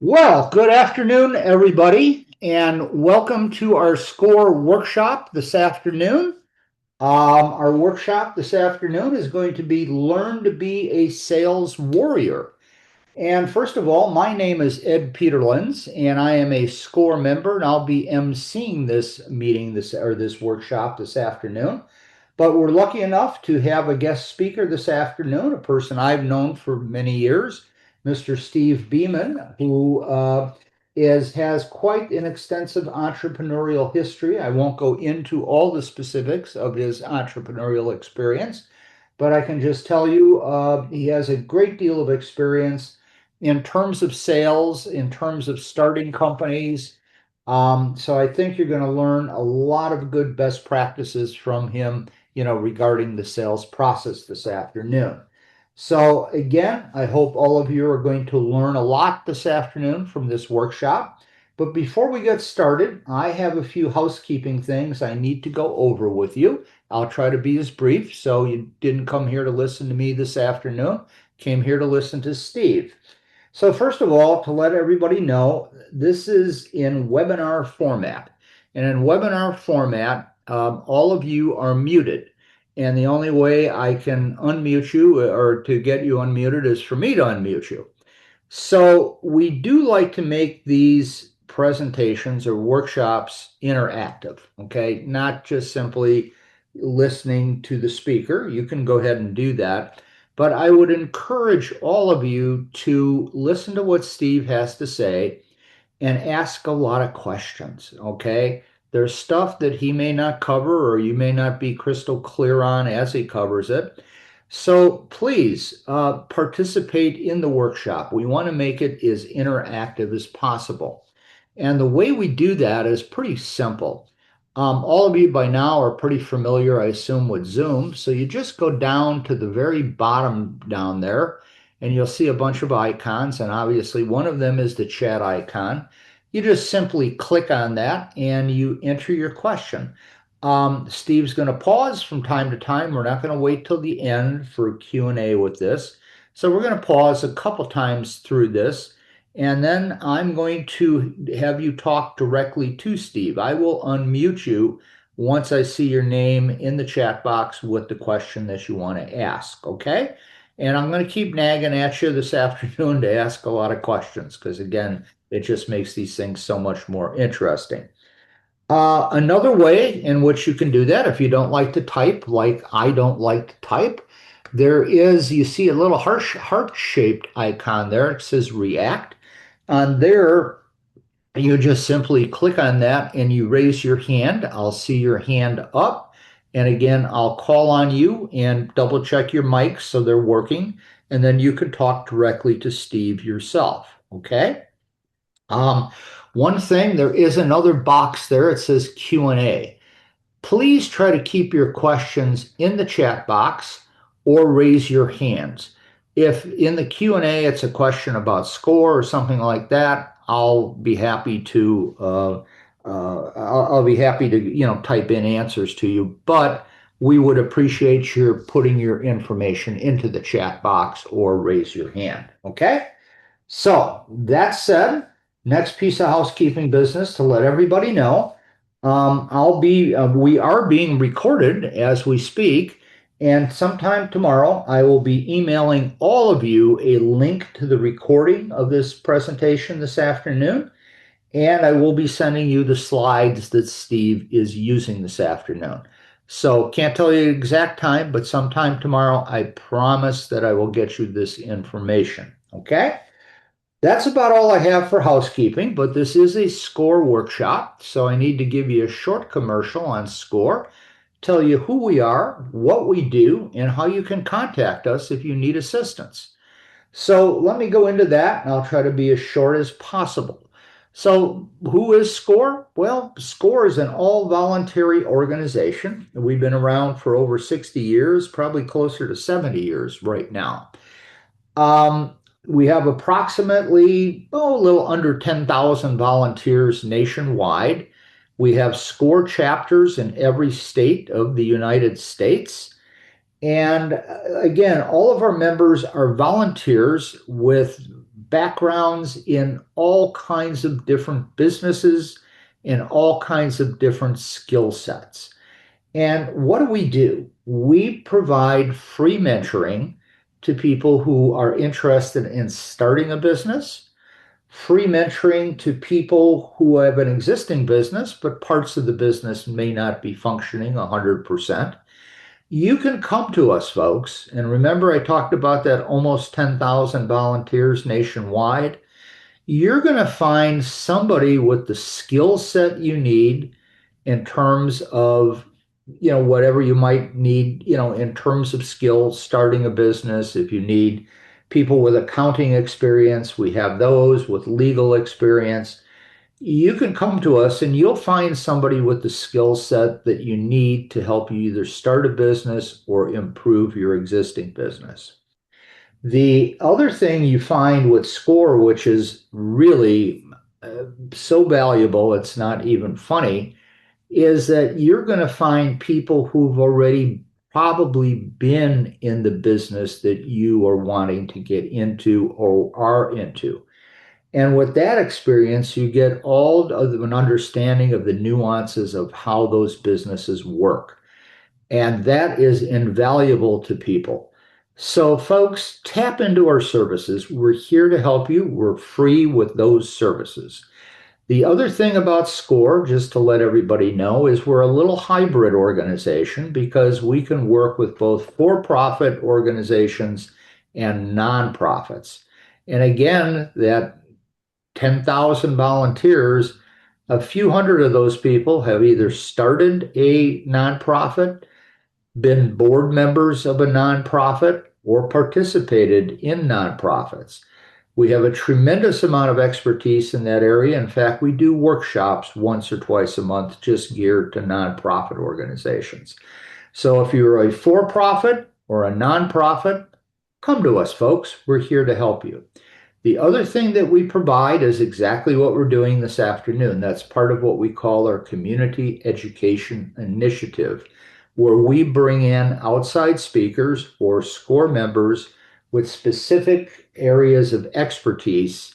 Well, good afternoon, everybody, and welcome to our SCORE workshop this afternoon. Our workshop this afternoon is going to be Learn to be a Sales Warrior. And first of all, my name is Ed Peterlins, and I am a SCORE member, and I'll be emceeing this meeting this workshop this afternoon. But we're lucky enough to have a guest speaker this afternoon, a person I've known for many years, Mr. Steve Beeman, who has quite an extensive entrepreneurial history. I won't go into all the specifics of his entrepreneurial experience, but I can just tell you he has a great deal of experience in terms of sales, in terms of starting companies. So I think you're going to learn a lot of good best practices from him, regarding the sales process this afternoon. So again, I hope all of you are going to learn a lot this afternoon from this workshop. But before we get started, I have a few housekeeping things I need to go over with you. I'll try to be as brief, so you didn't come here to listen to me this afternoon, came here to listen to Steve. So first of all, to let everybody know, this is in webinar format. And in webinar format, all of you are muted. And the only way I can unmute you or to get you unmuted is for me to unmute you. So we do like to make these presentations or workshops interactive, okay? Not just simply listening to the speaker. You can go ahead and do that. But I would encourage all of you to listen to what Steve has to say and ask a lot of questions, okay? There's stuff that he may not cover or you may not be crystal clear on as he covers it. So please participate in the workshop. We want to make it as interactive as possible. And the way we do that is pretty simple. All of you by now are pretty familiar, I assume, with Zoom. So you just go down to the very bottom down there and you'll see a bunch of icons. And obviously, one of them is the chat icon. You just simply click on that and you enter your question. Steve's going to pause from time to time. We're not going to wait till the end for Q&A with this. So we're going to pause a couple times through this, and then I'm going to have you talk directly to Steve. I will unmute you once I see your name in the chat box with the question that you want to ask, okay? And I'm going to keep nagging at you this afternoon to ask a lot of questions because, again, it just makes these things so much more interesting. Another way in which you can do that, if you don't like to type, like I don't like to type, you see a little heart-shaped icon there. It says React. On there, you just simply click on that and you raise your hand. I'll see your hand up. And again, I'll call on you and double check your mics so they're working. And then you can talk directly to Steve yourself. Okay? Um, One thing, there is another box there. It says Q&A. Please try to keep your questions in the chat box or raise your hands. If in the Q&A it's a question about score or something like that, I'll be happy to I'll be happy to type in answers to you. But we would appreciate your putting your information into the chat box or raise your hand. Okay? So that said, next piece of housekeeping business to let everybody know, we are being recorded as we speak, and sometime tomorrow I will be emailing all of you a link to the recording of this presentation this afternoon, and I will be sending you the slides that Steve is using this afternoon. So can't tell you the exact time, but sometime tomorrow I promise that I will get you this information. Okay? That's about all I have for housekeeping, but this is a SCORE workshop, so I need to give you a short commercial on SCORE, tell you who we are, what we do, and how you can contact us if you need assistance. So let me go into that, and I'll try to be as short as possible. So who is SCORE? Well, SCORE is an all-voluntary organization. We've been around for over 60 years, probably closer to 70 years right now. Um, we have approximately, a little under 10,000 volunteers nationwide. We have SCORE chapters in every state of the United States. And again, all of our members are volunteers with backgrounds in all kinds of different businesses and all kinds of different skill sets. And what do we do? We provide free mentoring to people who are interested in starting a business, free mentoring to people who have an existing business, but parts of the business may not be functioning 100%. You can come to us, folks. And remember, I talked about that almost 10,000 volunteers nationwide. You're going to find somebody with the skill set you need in terms of, whatever you might need, in terms of skills, starting a business. If you need people with accounting experience, we have those with legal experience. You can come to us and you'll find somebody with the skill set that you need to help you either start a business or improve your existing business. The other thing you find with SCORE, which is really so valuable, it's not even funny, is that you're going to find people who've already probably been in the business that you are wanting to get into or are into. And with that experience, you get all of an understanding of the nuances of how those businesses work. And that is invaluable to people. So, folks, tap into our services. We're here to help you. We're free with those services. The other thing about SCORE, just to let everybody know, is we're a little hybrid organization because we can work with both for-profit organizations and nonprofits. And again, that 10,000 volunteers, a few hundred of those people have either started a nonprofit, been board members of a nonprofit, or participated in nonprofits. We have a tremendous amount of expertise in that area. In fact, we do workshops once or twice a month just geared to nonprofit organizations. So if you're a for profit or a nonprofit, come to us, folks. We're here to help you. The other thing that we provide is exactly what we're doing this afternoon. That's part of what we call our Community Education Initiative, where we bring in outside speakers or SCORE members with specific areas of expertise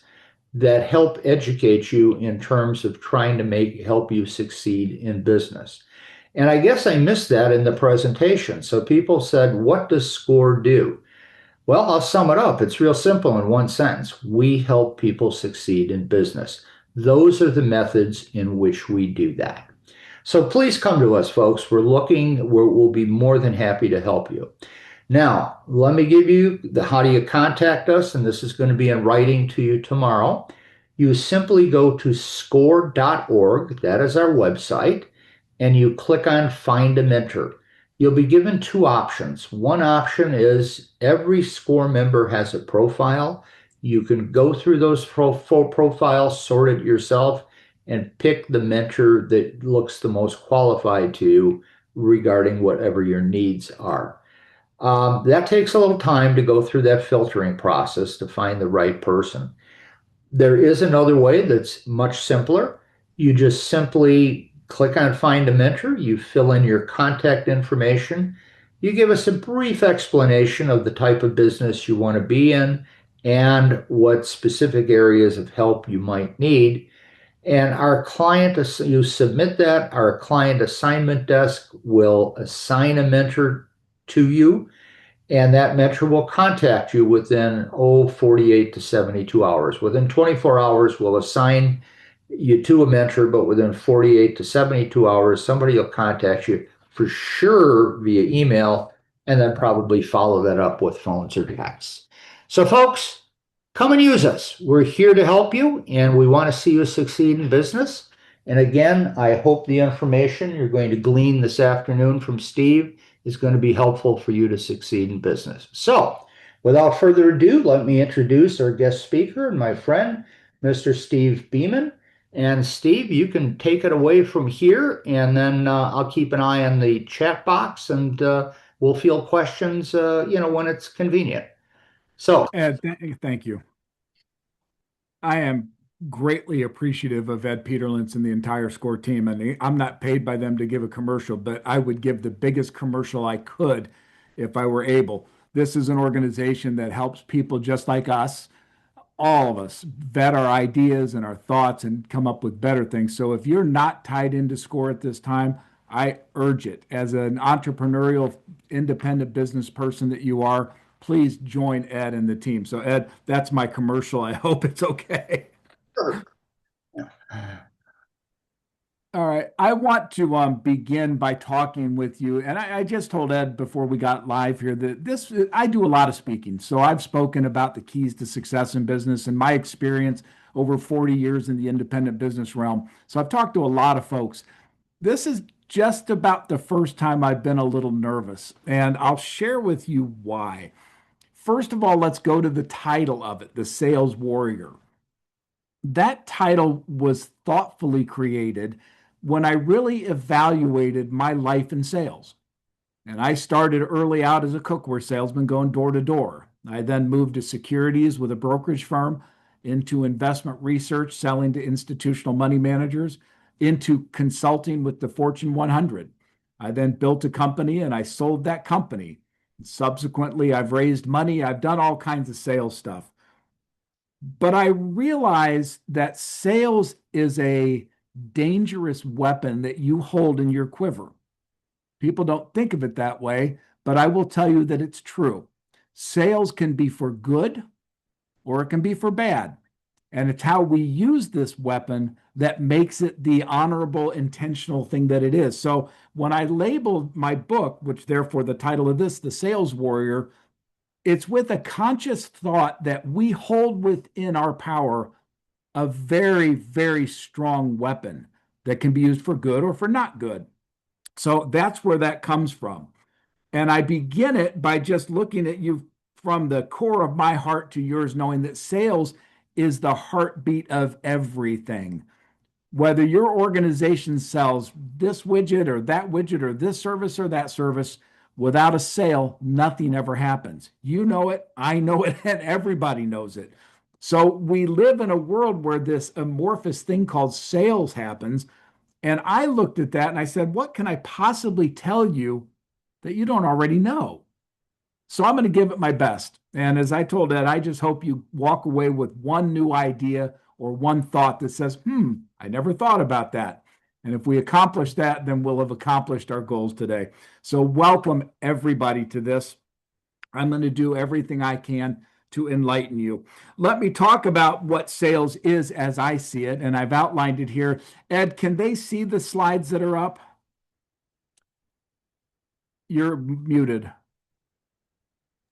that help educate you in terms of trying to help you succeed in business. And I guess I missed that in the presentation. So people said, what does SCORE do? Well, I'll sum it up. It's real simple in one sentence. We help people succeed in business. Those are the methods in which we do that. So please come to us, folks. We'll be more than happy to help you. Now, let me give you the how do you contact us, and this is going to be in writing to you tomorrow. You simply go to score.org, that is our website, and you click on Find a Mentor. You'll be given two options. One option is every SCORE member has a profile. You can go through those full profiles, sort it yourself, and pick the mentor that looks the most qualified to you regarding whatever your needs are. That takes a little time to go through that filtering process to find the right person. There is another way that's much simpler. You just simply click on Find a Mentor, you fill in your contact information, you give us a brief explanation of the type of business you want to be in and what specific areas of help you might need. And you submit that, our client assignment desk will assign a mentor to you, and that mentor will contact you within 48 to 72 hours. Within 24 hours, we'll assign you to a mentor, but within 48 to 72 hours, somebody will contact you for sure via email, and then probably follow that up with phones or texts. So, folks, come and use us. We're here to help you, and we want to see you succeed in business. And again, I hope the information you're going to glean this afternoon from Steve is going to be helpful for you to succeed in business. So, without further ado, let me introduce our guest speaker and my friend, Mr. Steve Beeman. And Steve, you can take it away from here, and then I'll keep an eye on the chat box, and we'll field questions, when it's convenient. So, Ed, thank you. I am greatly appreciative of Ed Peterlins and the entire SCORE team. And I'm not paid by them to give a commercial, but I would give the biggest commercial I could if I were able. This is an organization that helps people just like us, all of us, vet our ideas and our thoughts and come up with better things. So if you're not tied into SCORE at this time, I urge it. As an entrepreneurial, independent business person that you are, please join Ed and the team. So, Ed, that's my commercial. I hope it's okay. Sure. All right. I want to begin by talking with you. And I just told Ed before we got live here that I do a lot of speaking. So I've spoken about the keys to success in business and my experience over 40 years in the independent business realm. So I've talked to a lot of folks. This is just about the first time I've been a little nervous, and I'll share with you why. First of all, let's go to the title of it, The Sales Warrior. That title was thoughtfully created when I really evaluated my life in sales. And I started early out as a cookware salesman going door to door. I then moved to securities with a brokerage firm, into investment research, selling to institutional money managers, into consulting with the Fortune 100. I then built a company and I sold that company. Subsequently, I've raised money, I've done all kinds of sales stuff. But I realize that sales is a dangerous weapon that you hold in your quiver. People don't think of it that way, but I will tell you that it's true. Sales can be for good or it can be for bad. And it's how we use this weapon that makes it the honorable, intentional thing that it is. So when I labeled my book, which therefore the title of this, The Sales Warrior, it's with a conscious thought that we hold within our power a very, very strong weapon that can be used for good or for not good. So that's where that comes from. And I begin it by just looking at you from the core of my heart to yours, knowing that sales is the heartbeat of everything. Whether your organization sells this widget or this service or that service, without a sale, nothing ever happens. You know it, I know it, and everybody knows it. So we live in a world where this amorphous thing called sales happens. And I looked at that and I said, what can I possibly tell you that you don't already know? So I'm going to give it my best. And as I told Ed, I just hope you walk away with one new idea or one thought that says, I never thought about that. And if we accomplish that, then we'll have accomplished our goals today. So welcome everybody to this. I'm going to do everything I can to enlighten you. Let me talk about what sales is as I see it, and I've outlined it here. Ed, can they see the slides that are up? You're muted.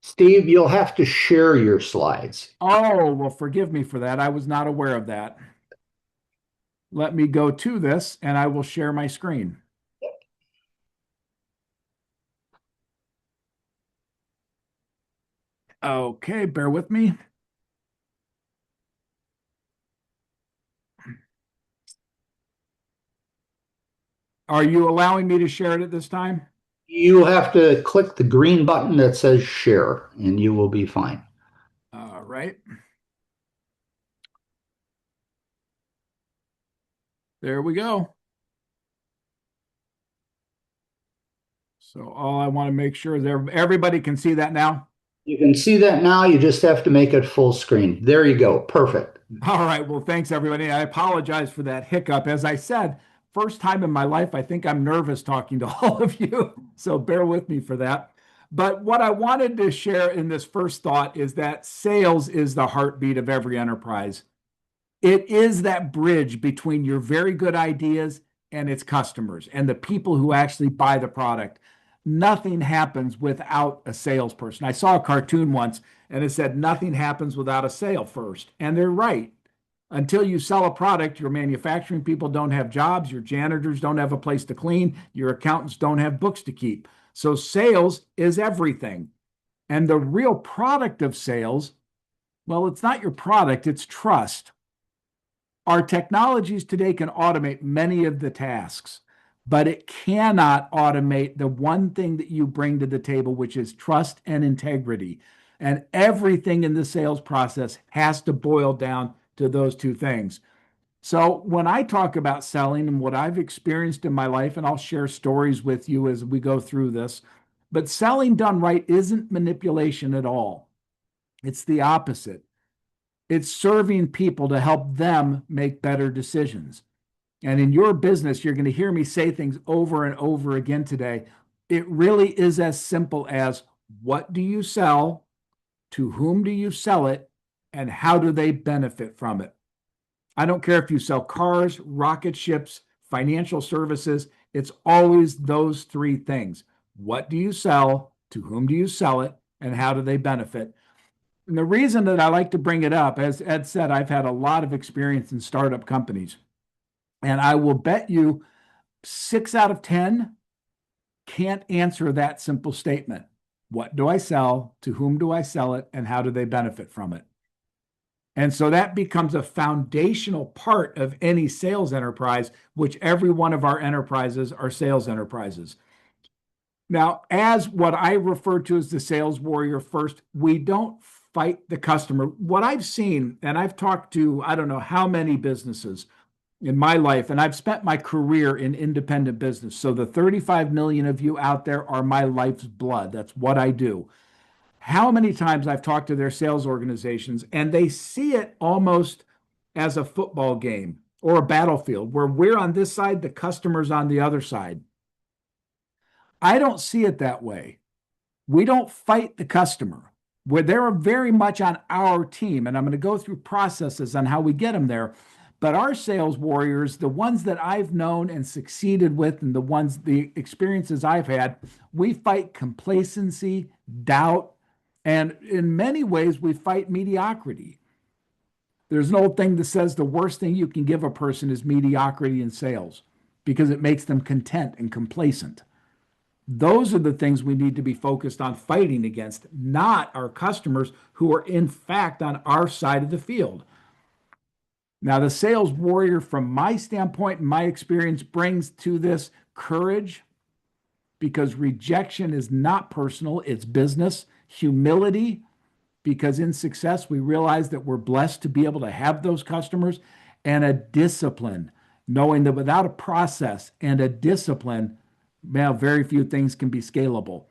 Steve, you'll have to share your slides. Oh, well, forgive me for that. I was not aware of that. Let me go to this and I will share my screen. Okay, bear with me. Are you allowing me to share it at this time? You have to click the green button that says share, and you will be fine. All right. There we go. So all I want to make sure is everybody can see that now. You can see that now. You just have to make it full screen. There you go. Perfect. All right. Well, thanks, everybody. I apologize for that hiccup. As I said, first time in my life, I think I'm nervous talking to all of you. So bear with me for that. But what I wanted to share in this first thought is that sales is the heartbeat of every enterprise. It is that bridge between your very good ideas and its customers and the people who actually buy the product. Nothing happens without a salesperson. I saw a cartoon once and it said, nothing happens without a sale first. And they're right. Until you sell a product, your manufacturing people don't have jobs, your janitors don't have a place to clean, your accountants don't have books to keep. So sales is everything. And the real product of sales, well, it's not your product, it's trust. Our technologies today can automate many of the tasks, but it cannot automate the one thing that you bring to the table, which is trust and integrity. And everything in the sales process has to boil down to those two things. So when I talk about selling and what I've experienced in my life, and I'll share stories with you as we go through this, But selling done right isn't manipulation at all. It's the opposite. It's serving people to help them make better decisions. And in your business, you're going to hear me say things over and over again today. It really is as simple as, what do you sell? To whom do you sell it? And how do they benefit from it? I don't care if you sell cars, rocket ships, financial services, it's always those three things. What do you sell? To whom do you sell it? And how do they benefit? And the reason that I like to bring it up, as Ed said, I've had a lot of experience in startup companies. And I will bet you 6 out of 10 can't answer that simple statement. What do I sell? To whom do I sell it? And how do they benefit from it? And so that becomes a foundational part of any sales enterprise, which every one of our enterprises are sales enterprises. Now, as what I refer to as the sales warrior first, we don't fight the customer. What I've seen, and I've talked to, I don't know how many businesses in my life, and I've spent my career in independent business. So the 35 million of you out there are my life's blood. That's what I do. How many times I've talked to their sales organizations and they see it almost as a football game or a battlefield where we're on this side, the customer's on the other side. I don't see it that way. We don't fight the customer. Where they're very much on our team, and I'm going to go through processes on how we get them there. But our sales warriors, the ones that I've known and succeeded with, and the experiences I've had, we fight complacency, doubt, and in many ways, we fight mediocrity. There's an old thing that says the worst thing you can give a person is mediocrity in sales because it makes them content and complacent. Those are the things we need to be focused on fighting against, not our customers who are in fact on our side of the field. Now, the sales warrior, from my standpoint and my experience, brings to this courage because rejection is not personal, it's business. Humility, because in success, we realize that we're blessed to be able to have those customers, and a discipline, knowing that without a process and a discipline, well, very few things can be scalable.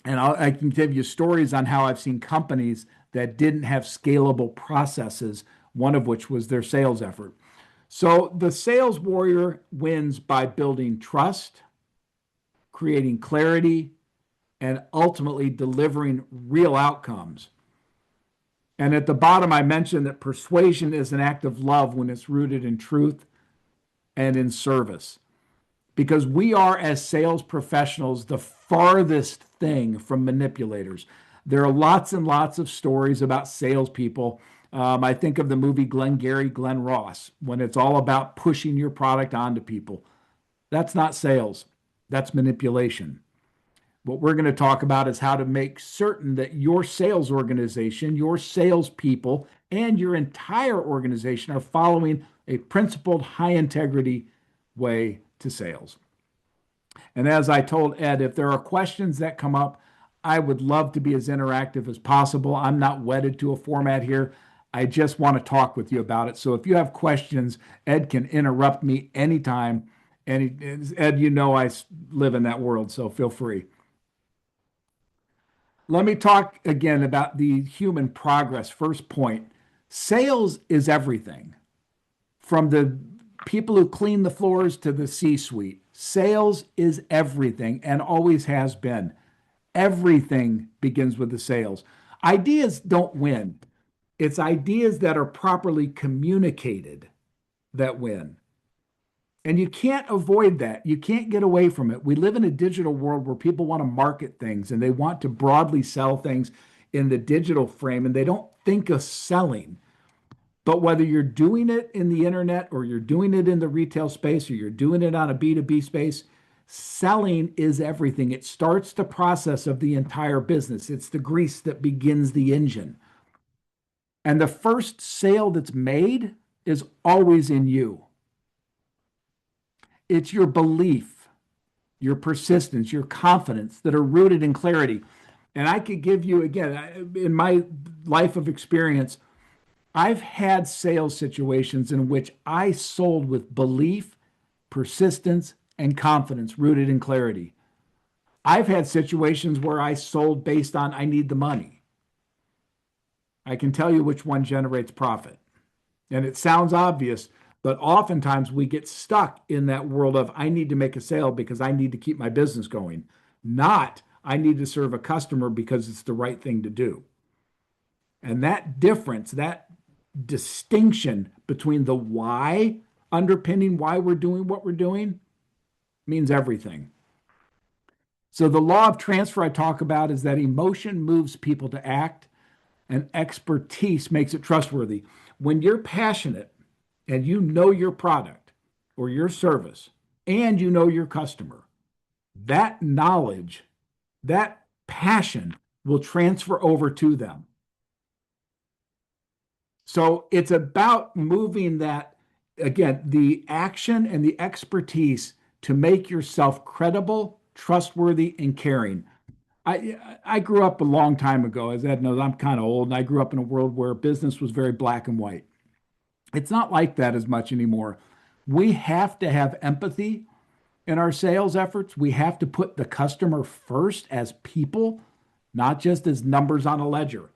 And I can give you stories on how I've seen companies that didn't have scalable processes, one of which was their sales effort. So the sales warrior wins by building trust, creating clarity, and ultimately delivering real outcomes. And at the bottom, I mentioned that persuasion is an act of love when it's rooted in truth and in service. Because we are, as sales professionals, the farthest thing from manipulators. There are lots and lots of stories about salespeople. I think of the movie Glengarry Glen Ross, when it's all about pushing your product onto people. That's not sales, that's manipulation. What we're going to talk about is how to make certain that your sales organization, your salespeople, and your entire organization are following a principled, high integrity way to sales. And as I told Ed, if there are questions that come up, I would love to be as interactive as possible. I'm not wedded to a format here. I just want to talk with you about it. So if you have questions, Ed can interrupt me anytime. And Ed, you know I live in that world, so feel free. Let me talk again about the human progress. First point, sales is everything. From the people who clean the floors to the C-suite, sales is everything and always has been. Everything begins with the sales. Ideas don't win. It's ideas that are properly communicated that win. And you can't avoid that. You can't get away from it. We live in a digital world where people want to market things and they want to broadly sell things in the digital frame, and they don't think of selling. But whether you're doing it in the internet or you're doing it in the retail space or you're doing it on a B2B space, selling is everything. It starts the process of the entire business. It's the grease that begins the engine. And the first sale that's made is always in you. It's your belief, your persistence, your confidence that are rooted in clarity. And I could give you, again, in my life of experience, I've had sales situations in which I sold with belief, persistence, and confidence rooted in clarity. I've had situations where I sold based on I need the money. I can tell you which one generates profit. And it sounds obvious, but oftentimes we get stuck in that world of I need to make a sale because I need to keep my business going, not I need to serve a customer because it's the right thing to do. And that difference, that distinction between the why underpinning why we're doing what we're doing means everything. So the law of transfer I talk about is that emotion moves people to act and expertise makes it trustworthy. When you're passionate and you know your product or your service and you know your customer, that knowledge, that passion will transfer over to them. So it's about moving that, again, the action and the expertise to make yourself credible, trustworthy, and caring. I grew up a long time ago. As Ed knows, I'm kind of old, and I grew up in a world where business was very black and white. It's not like that as much anymore. We have to have empathy in our sales efforts. We have to put the customer first as people, not just as numbers on a ledger.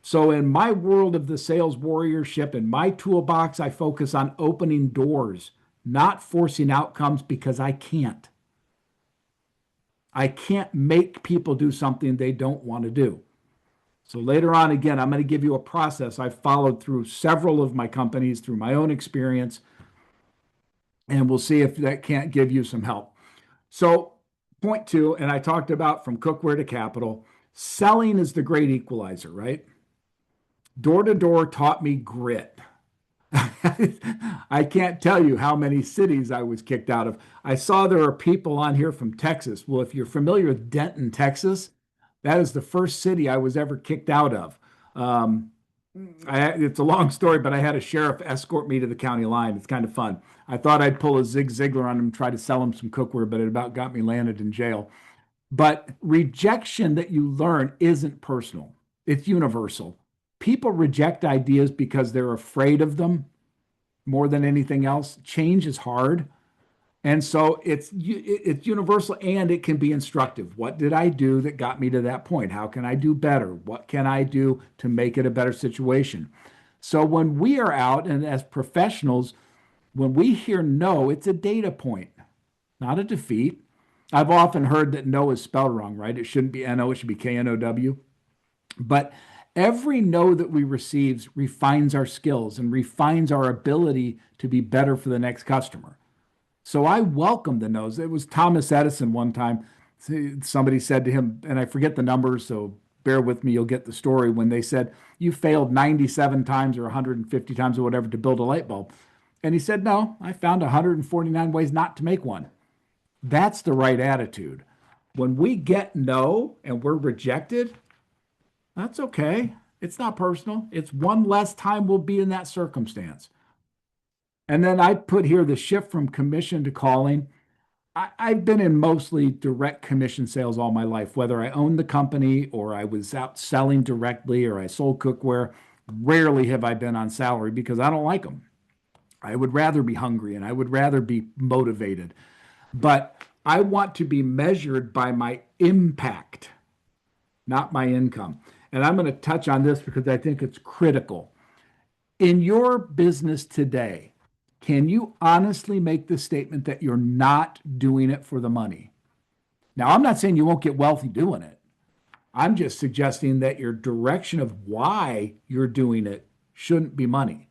So, in my world of the sales warriorship, in my toolbox, I focus on opening doors, not forcing outcomes because I can't. I can't make people do something they don't want to do. So later on, again, I'm going to give you a process I've followed through several of my companies, through my own experience, and we'll see if that can't give you some help. So point two, and I talked about from cookware to capital, selling is the great equalizer, right? Door to door taught me grit. I can't tell you how many cities I was kicked out of. I saw there are people on here from Texas. Well, if you're familiar with Denton, Texas, that is the first city I was ever kicked out of. Um, it's a long story, but I had a sheriff escort me to the county line. It's kind of fun. I thought I'd pull a Zig Ziglar on him and try to sell him some cookware, but it about got me landed in jail. But rejection that you learn isn't personal, it's universal. People reject ideas because they're afraid of them more than anything else. Change is hard. And so it's universal and it can be instructive. What did I do that got me to that point? How can I do better? What can I do to make it a better situation? So when we are out and as professionals, when we hear no, it's a data point, not a defeat. I've often heard that no is spelled wrong, right? It shouldn't be N-O, it should be K-N-O-W. But every no that we receive refines our skills and refines our ability to be better for the next customer. So I welcome the no's. It was Thomas Edison one time. Somebody said to him, and I forget the numbers, so bear with me, you'll get the story, when they said, you failed 97 times or 150 times or whatever to build a light bulb. And he said, no, I found 149 ways not to make one. That's the right attitude. When we get no and we're rejected, that's okay. It's not personal. It's one less time we'll be in that circumstance. And then I put here the shift from commission to calling. I've been in mostly direct commission sales all my life, whether I owned the company or I was out selling directly or I sold cookware. Rarely have I been on salary because I don't like them. I would rather be hungry and I would rather be motivated. But I want to be measured by my impact, not my income. And I'm going to touch on this because I think it's critical. In your business today, can you honestly make the statement that you're not doing it for the money? Now, I'm not saying you won't get wealthy doing it. I'm just suggesting that your direction of why you're doing it shouldn't be money.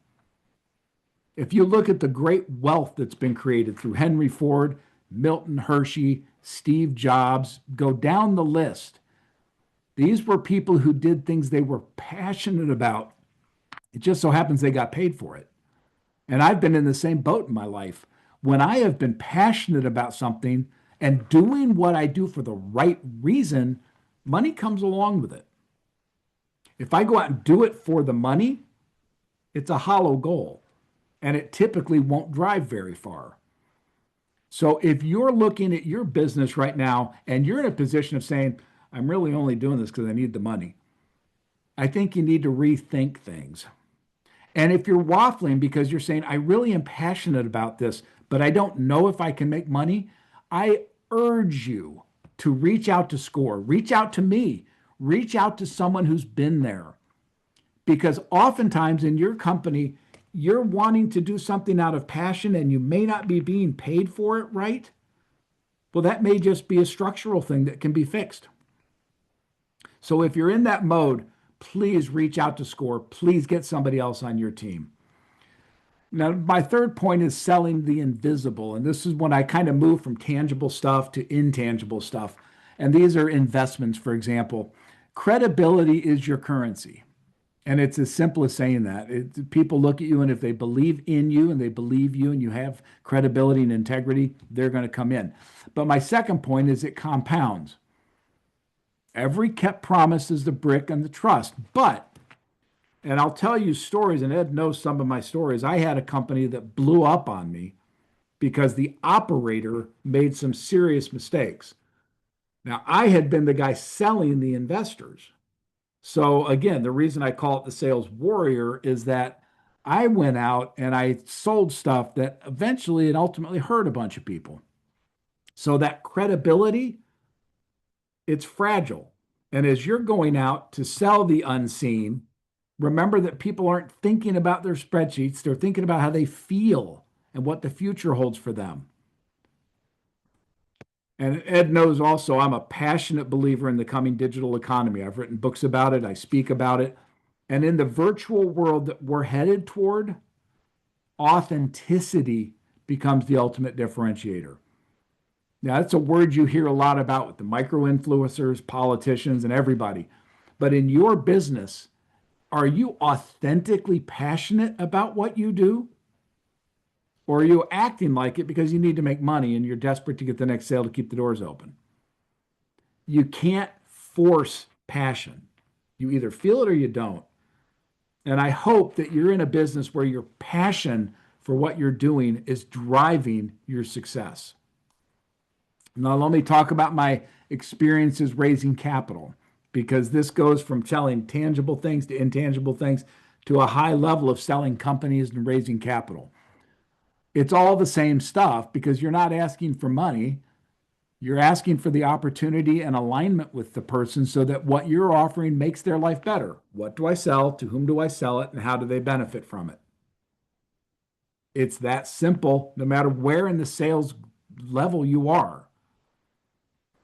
If you look at the great wealth that's been created through Henry Ford, Milton Hershey, Steve Jobs, go down the list. These were people who did things they were passionate about. It just so happens they got paid for it. And I've been in the same boat in my life. When I have been passionate about something and doing what I do for the right reason, money comes along with it. If I go out and do it for the money, it's a hollow goal and it typically won't drive very far. So if you're looking at your business right now and you're in a position of saying, I'm really only doing this because I need the money, I think you need to rethink things. And if you're waffling because you're saying, I really am passionate about this, but I don't know if I can make money, I urge you to reach out to SCORE, reach out to me, reach out to someone who's been there. Because oftentimes in your company, you're wanting to do something out of passion and you may not be being paid for it right. Well, that may just be a structural thing that can be fixed. So if you're in that mode, please reach out to SCORE. Please get somebody else on your team. Now, my third point is selling the invisible. And this is when I kind of move from tangible stuff to intangible stuff. And these are investments, for example. Credibility is your currency. And it's as simple as saying that. People look at you, and if they believe in you and they believe you and you have credibility and integrity, they're going to come in. But my second point is it compounds. Every kept promise is the brick and the trust. But, and I'll tell you stories, and Ed knows some of my stories. I had a company that blew up on me because the operator made some serious mistakes. Now, I had been the guy selling the investors. So again, the reason I call it the sales warrior is that I went out and I sold stuff that eventually and ultimately hurt a bunch of people. So that credibility, it's fragile. And as you're going out to sell the unseen, remember that people aren't thinking about their spreadsheets. They're thinking about how they feel and what the future holds for them. And Ed knows also I'm a passionate believer in the coming digital economy. I've written books about it. I speak about it. And in the virtual world that we're headed toward, authenticity becomes the ultimate differentiator. Now, that's a word you hear a lot about with the micro influencers, politicians, and everybody. But in your business, are you authentically passionate about what you do? Or are you acting like it because you need to make money and you're desperate to get the next sale to keep the doors open? You can't force passion. You either feel it or you don't. And I hope that you're in a business where your passion for what you're doing is driving your success. Now, let me talk about my experiences raising capital, because this goes from selling tangible things to intangible things to a high level of selling companies and raising capital. It's all the same stuff because you're not asking for money. You're asking for the opportunity and alignment with the person so that what you're offering makes their life better. What do I sell? To whom do I sell it? And how do they benefit from it? It's that simple, no matter where in the sales level you are.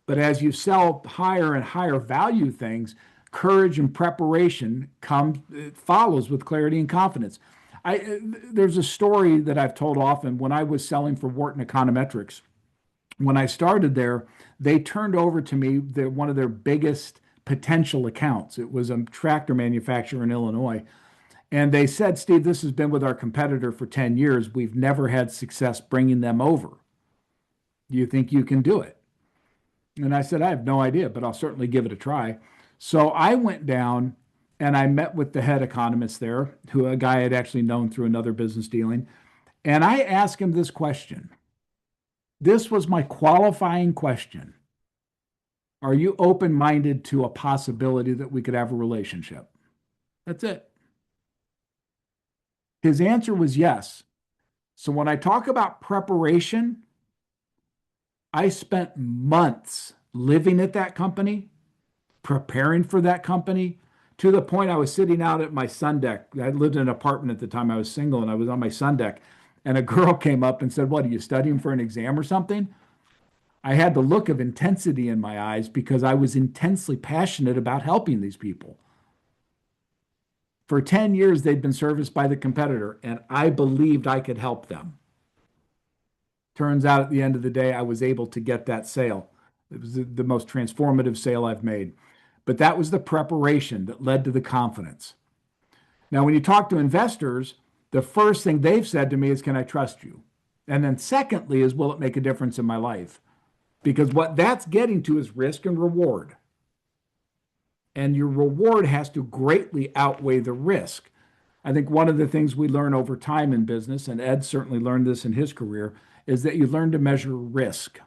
But as you sell higher and higher value things, courage and preparation follows with clarity and confidence. There's a story that I've told often. When I was selling for Wharton Econometrics, when I started there, they turned over to me one of their biggest potential accounts. It was a tractor manufacturer in Illinois. And they said, Steve, this has been with our competitor for 10 years. We've never had success bringing them over. Do you think you can do it? And I said, I have no idea, but I'll certainly give it a try. So I went down and I met with the head economist there, a guy I had actually known through another business dealing. And I asked him this question. This was my qualifying question. Are you open-minded to a possibility that we could have a relationship? That's it. His answer was yes. So when I talk about preparation, I spent months living at that company, preparing for that company, to the point I was sitting out at my sun deck. I lived in an apartment at the time. I was single, and I was on my sun deck. And a girl came up and said, what, are you studying for an exam or something? I had the look of intensity in my eyes because I was intensely passionate about helping these people. For 10 years, they'd been serviced by the competitor, and I believed I could help them. Turns out at the end of the day, I was able to get that sale. It was the most transformative sale I've made. But that was the preparation that led to the confidence. Now, when you talk to investors, the first thing they've said to me is, can I trust you? And then secondly is, will it make a difference in my life? Because what that's getting to is risk and reward. And your reward has to greatly outweigh the risk. I think one of the things we learn over time in business, and Ed certainly learned this in his career, is that you learn to measure risk.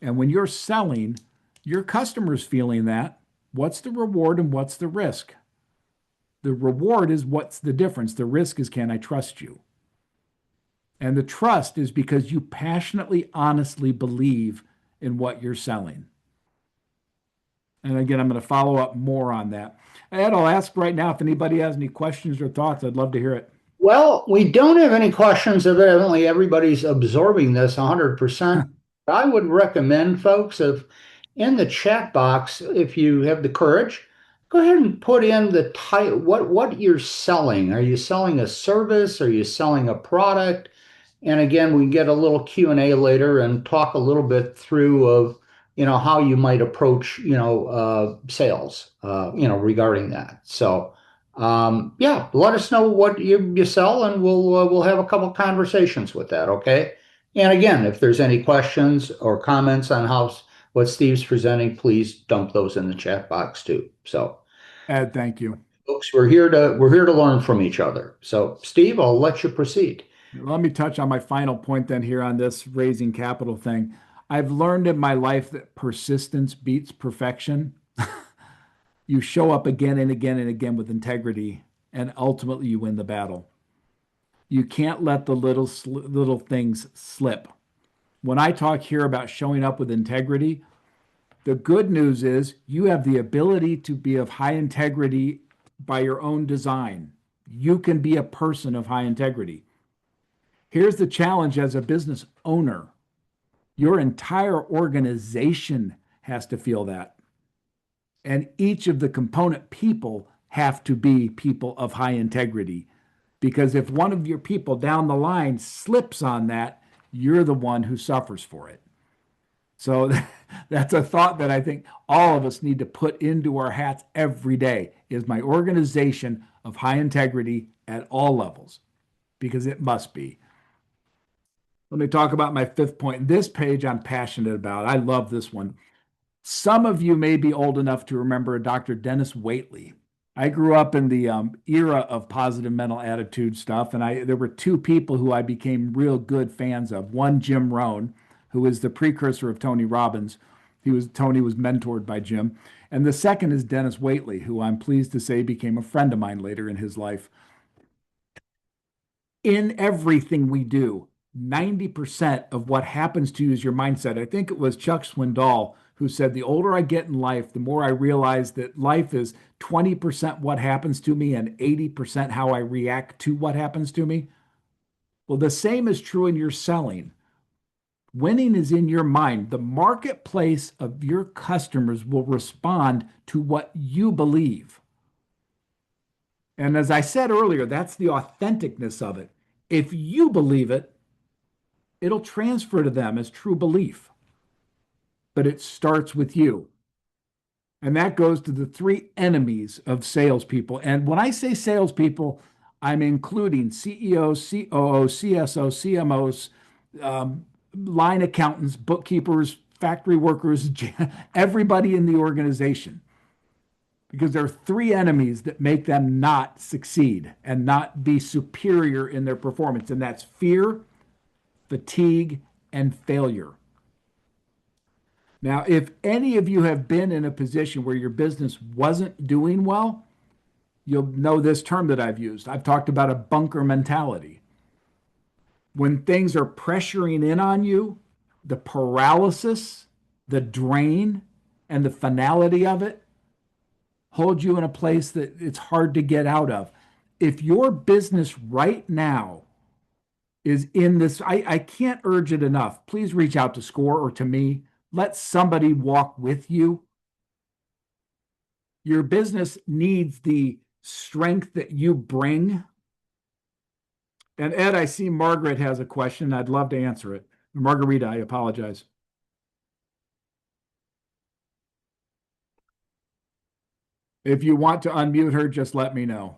And when you're selling, your customer's feeling that. What's the reward and what's the risk? The reward is what's the difference. The risk is, can I trust you? And the trust is because you passionately, honestly believe in what you're selling. And again, I'm going to follow up more on that. Ed, I'll ask right now if anybody has any questions or thoughts. I'd love to hear it. Well, we don't have any questions. Evidently, everybody's absorbing this 100%. I would recommend, folks, if in the chat box, if you have the courage, go ahead and put in the type, what you're selling. Are you selling a service? Are you selling a product? And again, we get a little Q&A later and talk a little bit through of, how you might approach, sales, regarding that. So, yeah, let us know what you sell and we'll have a couple conversations with that, okay? And again, if there's any questions or comments on what Steve's presenting, please dump those in the chat box too. So, Ed, thank you. folks, we're here to learn from each other. So, Steve, I'll let you proceed. Let me touch on my final point then here on this raising capital thing. I've learned in my life that persistence beats perfection. You show up again and again and again with integrity, and ultimately you win the battle. You can't let the little things slip. When I talk here about showing up with integrity, the good news is you have the ability to be of high integrity by your own design. You can be a person of high integrity. Here's the challenge as a business owner. Your entire organization has to feel that. And each of the component people have to be people of high integrity. Because if one of your people down the line slips on that, you're the one who suffers for it. So that's a thought that I think all of us need to put into our hats every day. Is my organization of high integrity at all levels? Because it must be. Let me talk about my fifth point. This page I'm passionate about. I love this one. Some of you may be old enough to remember Dr. Dennis Waitley. I grew up in the era of positive mental attitude stuff, and there were two people who I became real good fans of. One, Jim Rohn, who is the precursor of Tony Robbins. Tony was mentored by Jim, and the second is Dennis Waitley, who I'm pleased to say became a friend of mine later in his life. In everything we do, 90% of what happens to you is your mindset. I think it was Chuck Swindoll who said, the older I get in life, the more I realize that life is 20% what happens to me and 80% how I react to what happens to me. Well, the same is true in your selling. Winning is in your mind. The marketplace of your customers will respond to what you believe. And as I said earlier, that's the authenticness of it. If you believe it, it'll transfer to them as true belief. But it starts with you. And that goes to the three enemies of salespeople. And when I say salespeople, I'm including CEOs, COOs, CSOs, CMOs, line accountants, bookkeepers, factory workers, everybody in the organization. Because there are three enemies that make them not succeed and not be superior in their performance. And that's fear, fatigue, and failure. Now, if any of you have been in a position where your business wasn't doing well, you'll know this term that I've used. I've talked about a bunker mentality. When things are pressuring in on you, the paralysis, the drain, and the finality of it hold you in a place that it's hard to get out of. If your business right now is in this, I can't urge it enough. Please reach out to SCORE or to me. Let somebody walk with you. Your business needs the strength that you bring. And Ed, I see Margaret has a question. I'd love to answer it. Margarita, I apologize. If you want to unmute her, just let me know.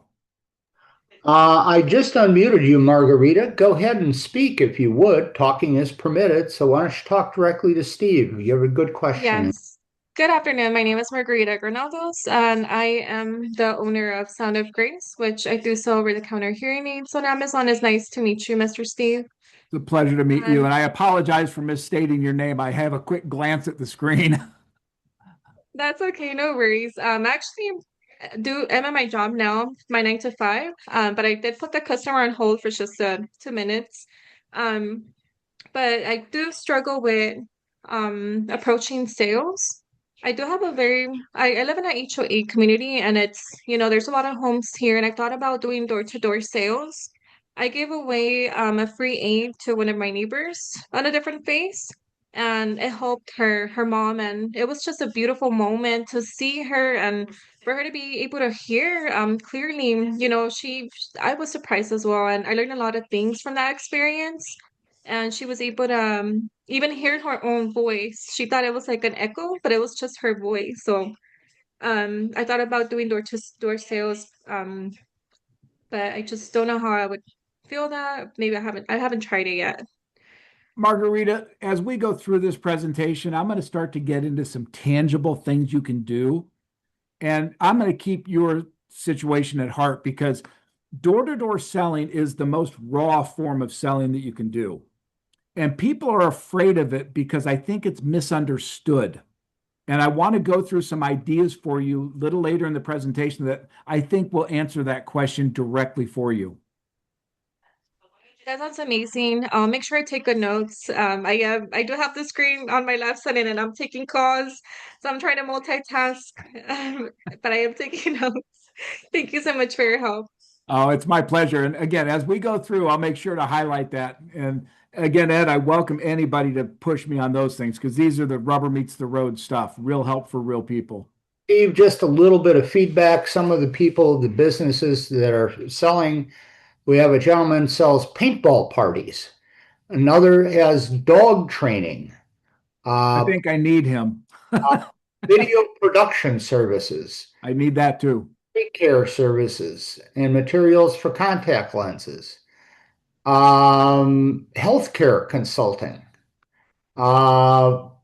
I just unmuted you, Margarita. Go ahead and speak if you would. Talking is permitted. So why don't you talk directly to Steve? You have a good question. Yes. Good afternoon. My name is Margarita Grinaldos, and I am the owner of Sound of Grace, which I do sell over-the-counter hearing aids on Amazon. It's nice to meet you, Mr. Steve. It's a pleasure to meet you. Um, And I apologize for misstating your name. I have a quick glance at the screen. that's okay, no worries. Actually, I'm at my job now, my 9 to 5. But I did put the customer on hold for just 2 minutes. But I do struggle with approaching sales. I do have a I live in an HOA community and there's a lot of homes here and I thought about doing door-to-door sales. I gave away a free aid to one of my neighbors on a different phase and it helped her mom and it was just a beautiful moment to see her and for her to be able to hear clearly, I was surprised as well and I learned a lot of things from that experience and she was able to even hear her own voice. She thought it was like an echo, but it was just her voice. So I thought about doing door sales, but I just don't know how I would feel that. Maybe I haven't tried it yet. Margarita, as we go through this presentation, I'm going to start to get into some tangible things you can do. And I'm going to keep your situation at heart because door to door selling is the most raw form of selling that you can do. And people are afraid of it because I think it's misunderstood. And I want to go through some ideas for you a little later in the presentation that I think will answer that question directly for you. That sounds amazing. I'll make sure I take good notes. I do have the screen on my left side and I'm taking calls, so I'm trying to multitask, but I am taking notes. Thank you so much for your help. Oh, it's my pleasure. And again, as we go through, I'll make sure to highlight that. And again, Ed, I welcome anybody to push me on those things because these are the rubber meets the road stuff, real help for real people. Steve, just a little bit of feedback. Some of the people, the businesses that are selling, we have a gentleman sells paintball parties. Another has dog training, I uh, think I need him. video production services, I need that too. care services, and materials for contact lenses, healthcare consulting,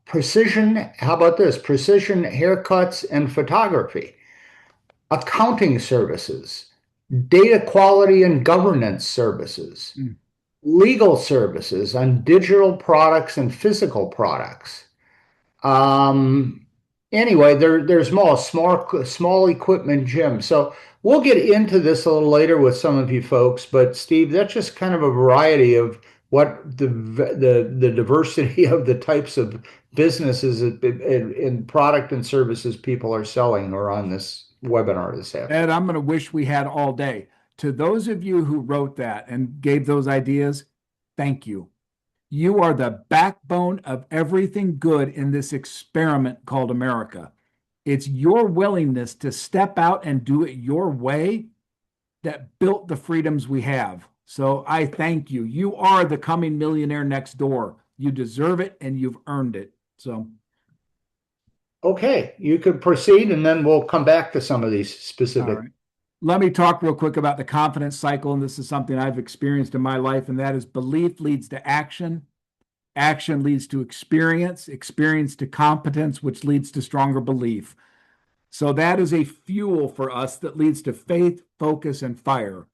precision. How about this? Precision haircuts and photography, accounting services, data quality and governance services, Mm. legal services on digital products and physical products. Um, anyway, there's more small equipment gym. So we'll get into this a little later with some of you folks, but Steve, that's just kind of a variety of what the diversity of the types of businesses in product and services people are selling or on this webinar this Ed, afternoon. I'm going to wish we had all day. To those of you who wrote that and gave those ideas, thank you. You are the backbone of everything good in this experiment called America. It's your willingness to step out and do it your way that built the freedoms we have. So I thank you. You are the coming millionaire next door. You deserve it and you've earned it. So, Okay, you could proceed and then we'll come back to some of these all specific. right. Let me talk real quick about the confidence cycle. And this is something I've experienced in my life, and that is belief leads to action. Action leads to experience, experience to competence, which leads to stronger belief. So that is a fuel for us that leads to faith, focus, and fire.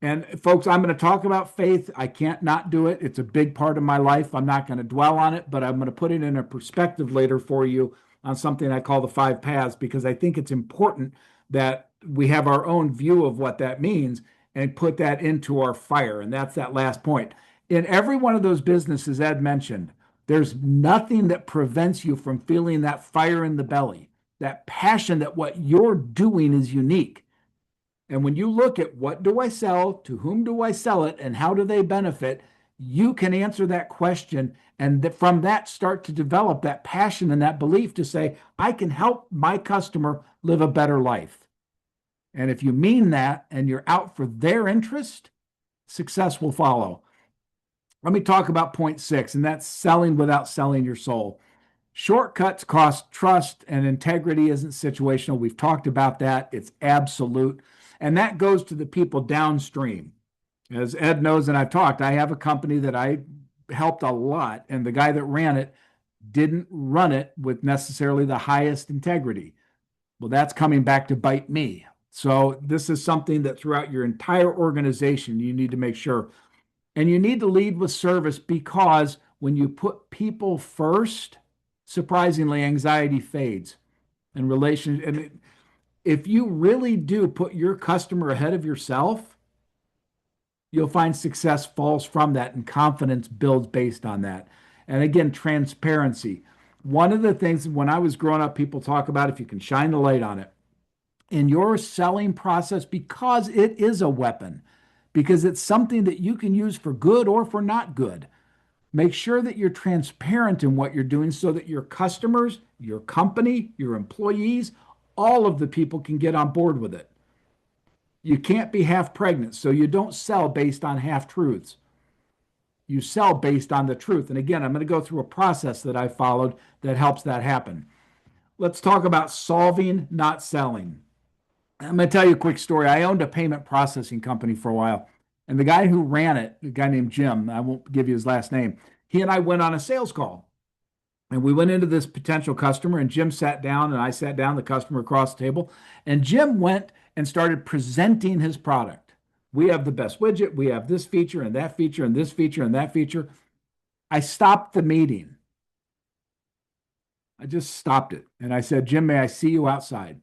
And folks, I'm going to talk about faith. I can't not do it. It's a big part of my life. I'm not going to dwell on it, but I'm going to put it in a perspective later for you on something I call the five paths because I think it's important that we have our own view of what that means and put that into our fire. And that's that last point. In every one of those businesses Ed mentioned, there's nothing that prevents you from feeling that fire in the belly, that passion that what you're doing is unique. And when you look at what do I sell, to whom do I sell it, and how do they benefit, you can answer that question. And from that, start to develop that passion and that belief to say, I can help my customer live a better life. And if you mean that and you're out for their interest, success will follow. Let me talk about point six, and that's selling without selling your soul. Shortcuts cost trust, and integrity isn't situational. We've talked about that. It's absolute. And that goes to the people downstream. As Ed knows, and I've talked, I have a company that I helped a lot, and the guy that ran it didn't run it with necessarily the highest integrity. Well, that's coming back to bite me. So, this is something that throughout your entire organization, you need to make sure. And you need to lead with service because when you put people first, surprisingly, anxiety fades and relation. And if you really do put your customer ahead of yourself, you'll find success falls from that and confidence builds based on that. And again, transparency. One of the things when I was growing up, people talk about if you can shine the light on it in your selling process, because it is a weapon, because it's something that you can use for good or for not good. Make sure that you're transparent in what you're doing so that your customers, your company, your employees, all of the people can get on board with it. You can't be half pregnant, so you don't sell based on half truths. You sell based on the truth. And again, I'm going to go through a process that I followed that helps that happen. Let's talk about solving, not selling. I'm going to tell you a quick story. I owned a payment processing company for a while, and the guy who ran it, a guy named Jim, I won't give you his last name, he and I went on a sales call. And we went into this potential customer, and Jim sat down, and I sat down, the customer across the table, and Jim went and started presenting his product. We have the best widget. We have this feature and that feature and this feature and that feature. I stopped the meeting. I just stopped it. And I said, Jim, may I see you outside?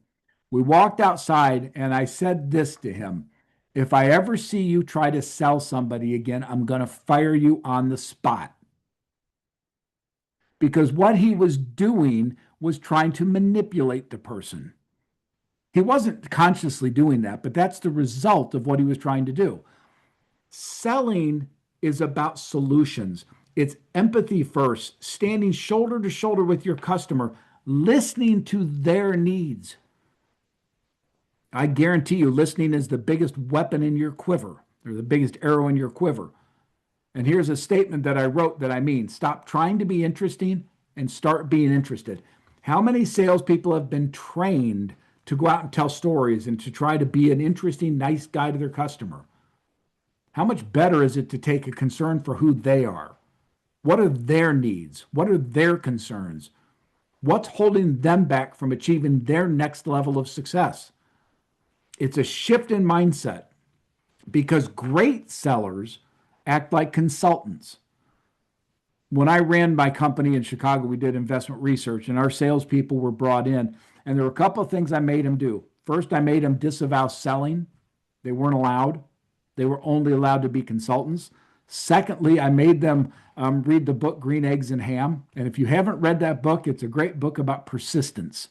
We walked outside, and I said this to him. If I ever see you try to sell somebody again, I'm going to fire you on the spot. Because what he was doing was trying to manipulate the person. He wasn't consciously doing that, but that's the result of what he was trying to do. Selling is about solutions. It's empathy first, standing shoulder to shoulder with your customer, listening to their needs. I guarantee you, listening is the biggest weapon in your quiver, or the biggest arrow in your quiver. And here's a statement that I wrote that I mean: stop trying to be interesting and start being interested. How many salespeople have been trained to go out and tell stories and to try to be an interesting, nice guy to their customer? How much better is it to take a concern for who they are? What are their needs? What are their concerns? What's holding them back from achieving their next level of success? It's a shift in mindset, because great sellers act like consultants. When I ran my company in Chicago, we did investment research, and our salespeople were brought in. And there were a couple of things I made them do. First, I made them disavow selling. They weren't allowed. They were only allowed to be consultants. Secondly, I made them read the book Green Eggs and Ham. And if you haven't read that book, it's a great book about persistence.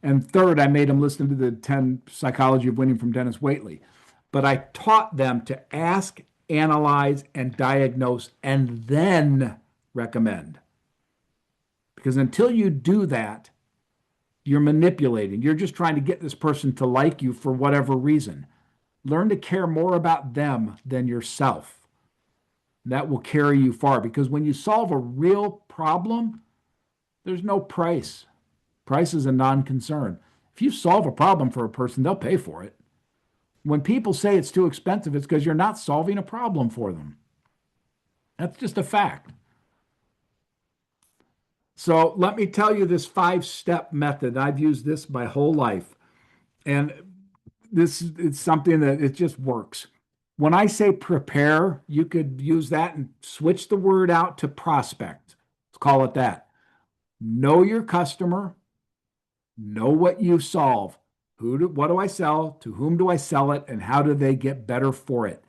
And third, I made them listen to the 10 Psychology of Winning from Dennis Waitley. But I taught them to ask, analyze, and diagnose, and then recommend. Because until you do that, you're manipulating. You're just trying to get this person to like you for whatever reason. Learn to care more about them than yourself. That will carry you far, because when you solve a real problem, there's no price. Price is a non-concern. If you solve a problem for a person, they'll pay for it. When people say it's too expensive, it's because you're not solving a problem for them. That's just a fact. So let me tell you this 5-step method. I've used this my whole life. And this is something that it just works. When I say prepare, you could use that and switch the word out to prospect. Let's call it that. Know your customer. Know what you solve. What do I sell? To whom do I sell it? And how do they get better for it?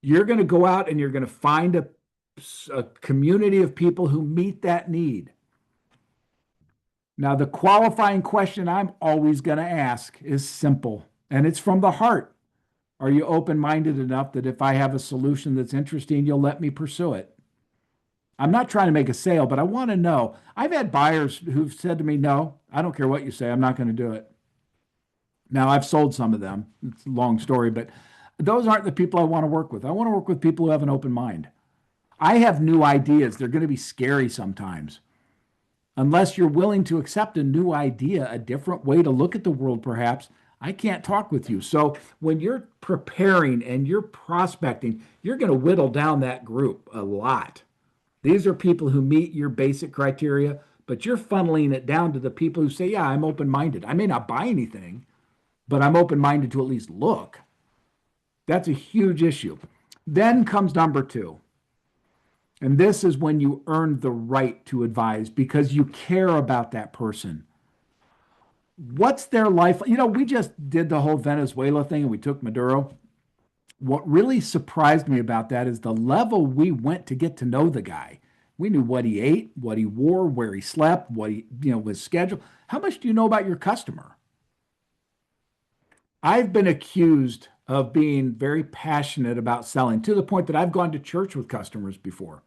You're going to go out and you're going to find a community of people who meet that need. Now, the qualifying question I'm always going to ask is simple, and it's from the heart. Are you open-minded enough that if I have a solution that's interesting, you'll let me pursue it? I'm not trying to make a sale, but I want to know. I've had buyers who've said to me, no, I don't care what you say. I'm not going to do it. Now, I've sold some of them. It's a long story, but those aren't the people I want to work with. I want to work with people who have an open mind. I have new ideas. They're going to be scary sometimes. Unless you're willing to accept a new idea, a different way to look at the world, perhaps, I can't talk with you. So when you're preparing and you're prospecting, you're going to whittle down that group a lot. These are people who meet your basic criteria, but you're funneling it down to the people who say, yeah, I'm open-minded. I may not buy anything, but I'm open-minded to at least look. That's a huge issue. Then comes number 2. And this is when you earn the right to advise because you care about that person. What's their life? We just did the whole Venezuela thing and we took Maduro. What really surprised me about that is the level we went to get to know the guy. We knew what he ate, what he wore, where he slept, what he, his schedule. How much do you know about your customer? I've been accused of being very passionate about selling to the point that I've gone to church with customers before.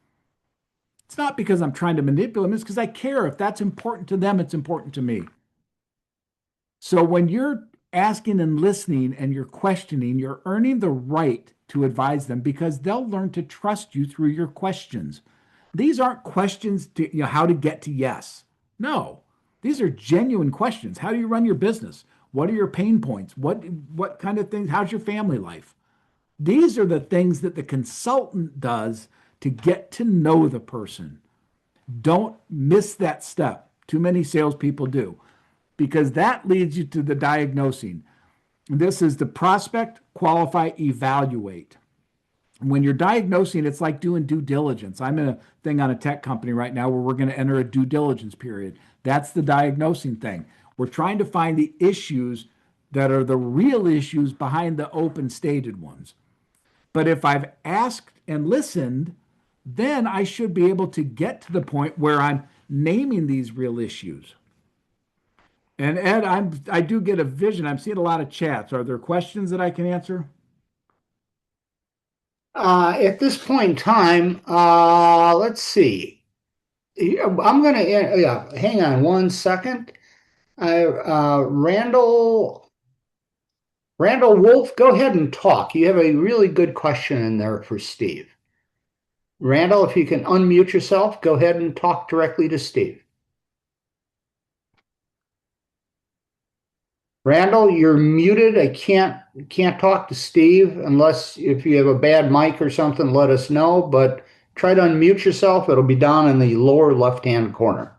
It's not because I'm trying to manipulate them, it's because I care. If that's important to them, it's important to me. So when you're asking and listening and you're questioning, you're earning the right to advise them because they'll learn to trust you through your questions. These aren't questions to, how to get to yes. No, these are genuine questions. How do you run your business? What are your pain points? What kind of things? How's your family life? These are the things that the consultant does to get to know the person. Don't miss that step. Too many salespeople do, because that leads you to the diagnosing. This is the prospect, qualify, evaluate. When you're diagnosing, it's like doing due diligence. I'm in a thing on a tech company right now where we're going to enter a due diligence period. That's the diagnosing thing. We're trying to find the issues that are the real issues behind the open stated ones. But if I've asked and listened, then I should be able to get to the point where I'm naming these real issues. And Ed, I do get a vision. I'm seeing a lot of chats. Are there questions that I can answer? At this point in time, let's see. I'm gonna, yeah, hang on one second. Randall Wolf, go ahead and talk. You have a really good question in there for Steve. Randall, if you can unmute yourself, go ahead and talk directly to Steve. Randall, you're muted. I can't talk to Steve unless if you have a bad mic or something, let us know. But try to unmute yourself. It'll be down in the lower left-hand corner.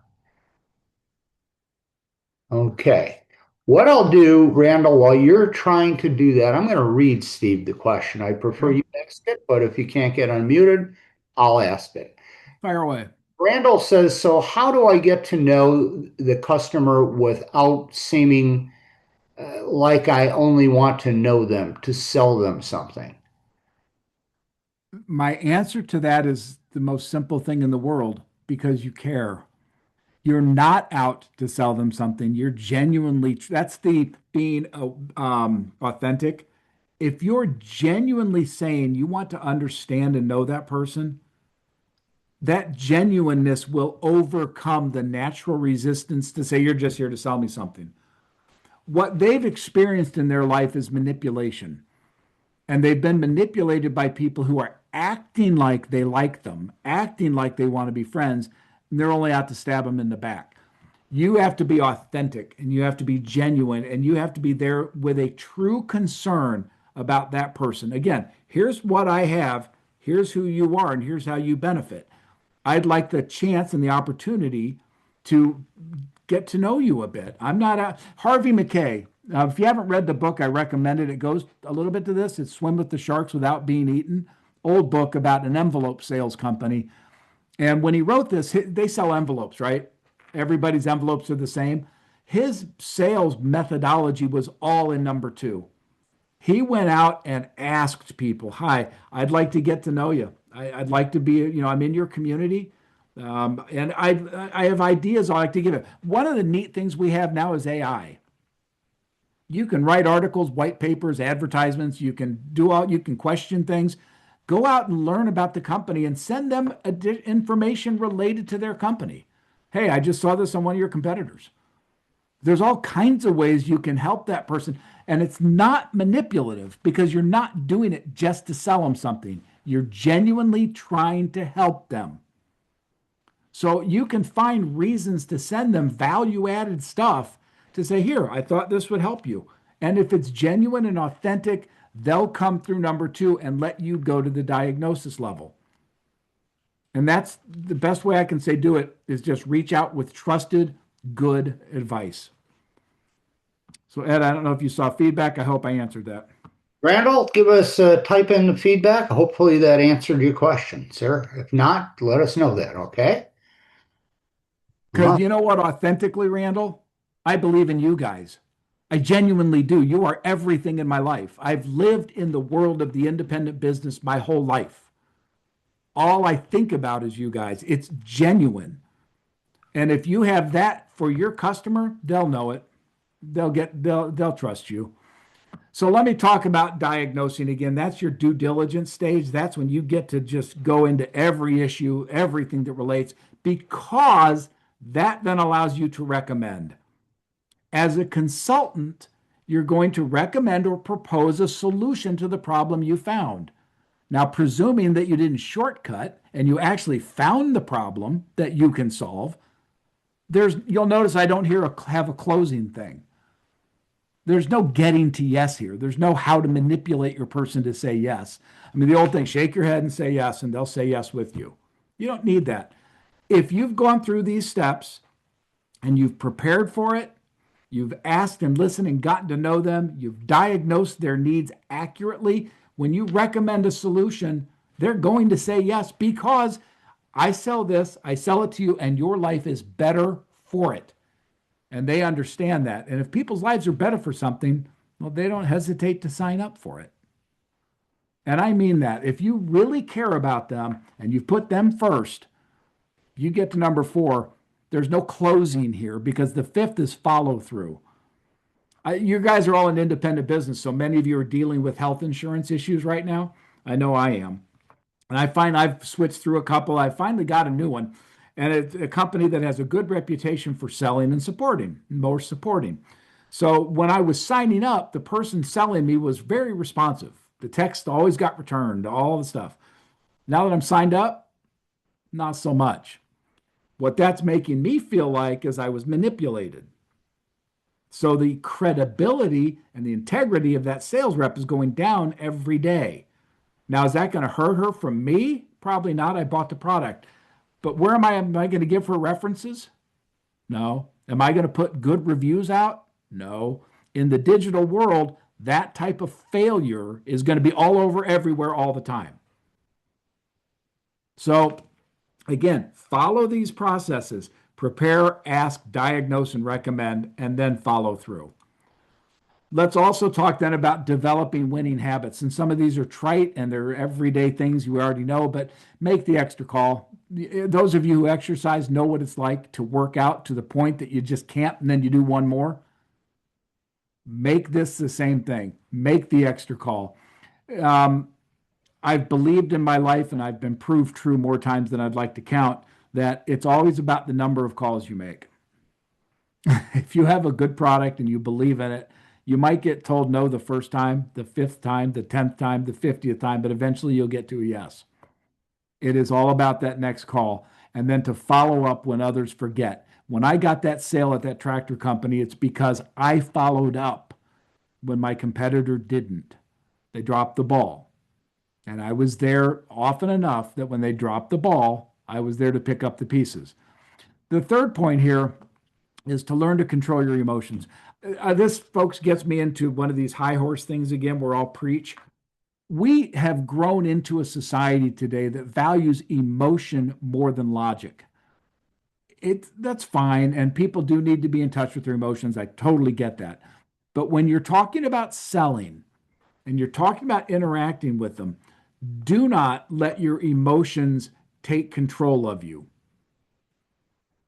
Okay. What I'll do, Randall, while you're trying to do that, I'm going to read Steve the question. I prefer you ask it, but if you can't get unmuted, I'll ask it. Fire away. Randall says, so how do I get to know the customer without seeming like I only want to know them to sell them something? My answer to that is the most simple thing in the world because you care. You're not out to sell them something. You're genuinely, that's the being authentic. If you're genuinely saying you want to understand and know that person, that genuineness will overcome the natural resistance to say you're just here to sell me something. What they've experienced in their life is manipulation. And they've been manipulated by people who are acting like they like them, acting like they want to be friends, and they're only out to stab them in the back. You have to be authentic and you have to be genuine and you have to be there with a true concern about that person. Again, here's what I have, here's who you are, and here's how you benefit. I'd like the chance and the opportunity to get to know you a bit. I'm not a Harvey Mackay. If you haven't read the book, I recommend it. It goes a little bit to this. It's Swim with the Sharks Without Being Eaten. Old book about an envelope sales company. And when he wrote this, they sell envelopes, right? Everybody's envelopes are the same. His sales methodology was all in number two. He went out and asked people, hi, I'd like to get to know you. I'd like to be, I'm in your community. And I have ideas I like to give it. One of the neat things we have now is AI. You can write articles, white papers, advertisements. You can you can question things. Go out and learn about the company and send them information related to their company. Hey, I just saw this on one of your competitors. There's all kinds of ways you can help that person. And it's not manipulative because you're not doing it just to sell them something. You're genuinely trying to help them. So you can find reasons to send them value-added stuff to say, here, I thought this would help you. And if it's genuine and authentic, they'll come through number two and let you go to the diagnosis level. And that's the best way I can say do it is just reach out with trusted, good advice. So Ed, I don't know if you saw feedback. I hope I answered that. Randall, give us type in the feedback. Hopefully that answered your question, sir. If not, let us know that, okay? Because you know what, authentically, Randall, I believe in you guys. I genuinely do. You are everything in my life. I've lived in the world of the independent business my whole life. All I think about is you guys. It's genuine. And if you have that for your customer, they'll know it. They'll trust you. So let me talk about diagnosing again. That's your due diligence stage. That's when you get to just go into every issue, everything that relates, because that then allows you to recommend. As a consultant, you're going to recommend or propose a solution to the problem you found. Now, presuming that you didn't shortcut and you actually found the problem that you can solve, you'll notice I don't have a closing thing. There's no getting to yes here. There's no how to manipulate your person to say yes. I mean, the old thing, shake your head and say yes, and they'll say yes with you. You don't need that. If you've gone through these steps and you've prepared for it, you've asked and listened and gotten to know them, you've diagnosed their needs accurately, when you recommend a solution, they're going to say yes because I sell this, I sell it to you, and your life is better for it. And they understand that. And if people's lives are better for something, well, they don't hesitate to sign up for it. And I mean that. If you really care about them and you put them first, you get to number 4. There's no closing here because the 5th is follow through. You guys are all in independent business, so many of you are dealing with health insurance issues right now. I know I am. And I find I've switched through a couple. I finally got a new one. And it's a company that has a good reputation for selling and supporting, more supporting. So when I was signing up, the person selling me was very responsive. The text always got returned, all the stuff. Now that I'm signed up, not so much. What that's making me feel like is I was manipulated. So the credibility and the integrity of that sales rep is going down every day. Now, is that going to hurt her from me? Probably not. I bought the product. But where am I going to give her references? No. Am I going to put good reviews out? No. In the digital world, that type of failure is going to be all over everywhere all the time. So again, follow these processes. Prepare, ask, diagnose, and recommend, and then follow through. Let's also talk then about developing winning habits. And some of these are trite and they're everyday things you already know, but make the extra call. Those of you who exercise know what it's like to work out to the point that you just can't, and then you do one more. Make this the same thing. Make the extra call. I've believed in my life, and I've been proved true more times than I'd like to count, that it's always about the number of calls you make. If you have a good product and you believe in it, you might get told no the first time, the 5th time, the 10th time, the 50th time, but eventually you'll get to a yes. It is all about that next call. And then to follow up when others forget. When I got that sale at that tractor company, it's because I followed up when my competitor didn't. They dropped the ball. And I was there often enough that when they dropped the ball, I was there to pick up the pieces. The third point here is to learn to control your emotions. This, folks, gets me into one of these high horse things again, where I'll preach. We have grown into a society today that values emotion more than logic. That's fine, and people do need to be in touch with their emotions. I totally get that. But when you're talking about selling and you're talking about interacting with them, do not let your emotions take control of you.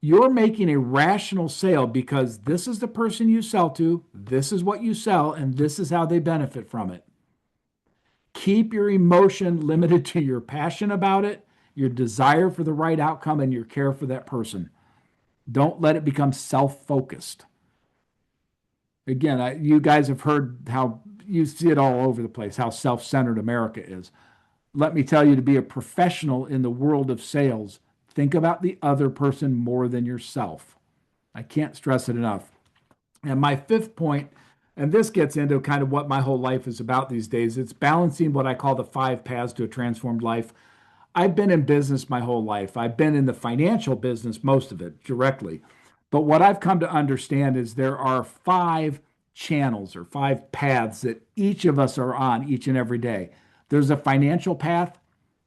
You're making a rational sale because this is the person you sell to, this is what you sell, and this is how they benefit from it. Keep your emotion limited to your passion about it, your desire for the right outcome, and your care for that person. Don't let it become self-focused. Again, you guys have heard how you see it all over the place, how self-centered America is. Let me tell you, to be a professional in the world of sales, think about the other person more than yourself. I can't stress it enough. And my 5th point, and this gets into kind of what my whole life is about these days, it's balancing what I call the 5 paths to a transformed life. I've been in business my whole life. I've been in the financial business, most of it directly. But what I've come to understand is there are 5 channels or 5 paths that each of us are on each and every day. There's a financial path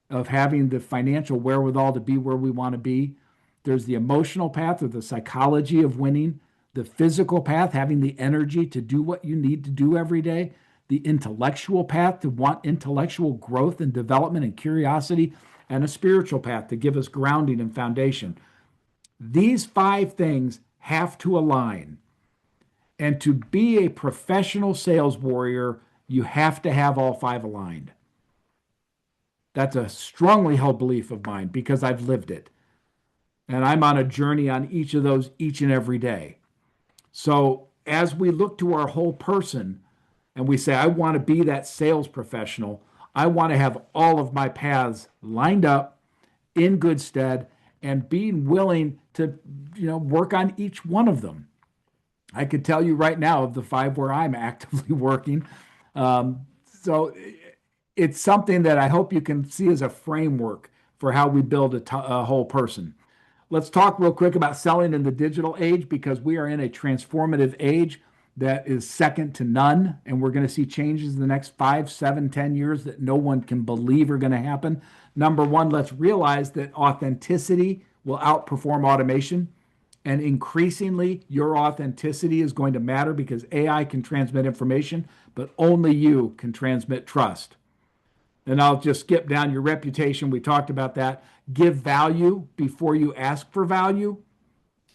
of having the financial wherewithal to be where we want to be. There's the emotional path, or the psychology of winning. The physical path, having the energy to do what you need to do every day. The intellectual path, to want intellectual growth and development and curiosity. and a spiritual path to give us grounding and foundation. These 5 things have to align. And to be a professional sales warrior, you have to have all 5 aligned. That's a strongly held belief of mine because I've lived it. And I'm on a journey on each of those each and every day. So as we look to our whole person and we say, I want to be that sales professional, I want to have all of my paths lined up in good stead and being willing to, work on each one of them. I could tell you right now of the 5 where I'm actively working. So it's something that I hope you can see as a framework for how we build a whole person. Let's talk real quick about selling in the digital age because we are in a transformative age that is second to none. And we're going to see changes in the next 5, 7, 10 years that no one can believe are going to happen. Number one, let's realize that authenticity will outperform automation. And increasingly, your authenticity is going to matter because AI can transmit information, but only you can transmit trust. And I'll just skip down your reputation. We talked about that. Give value before you ask for value.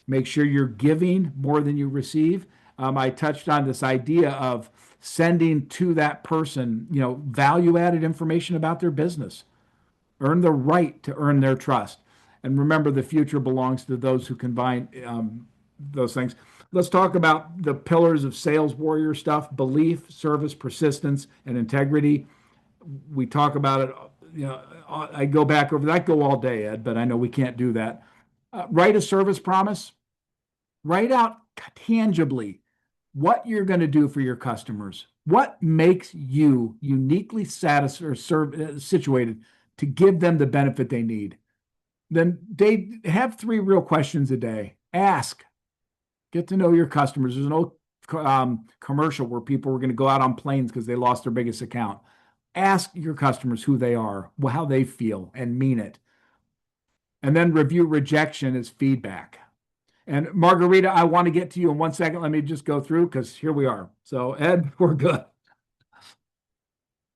Make sure you're giving more than you receive. I touched on this idea of sending to that person, value-added information about their business. Earn the right to earn their trust. And remember, the future belongs to those who combine those things. Let's talk about the pillars of sales warrior stuff: belief, service, persistence, and integrity. We talk about it. I go back over that. I go all day, Ed, but I know we can't do that. Write a service promise. Write out tangibly what you're going to do for your customers. What makes you uniquely situated to give them the benefit they need. Then they have 3 real questions a day. Ask. Get to know your customers. There's an old commercial where people were going to go out on planes because they lost their biggest account. Ask your customers who they are, how they feel, and mean it. And then review rejection as feedback. And Margarita, I want to get to you in 1 second. Let me just go through because here we are. So Ed, we're good.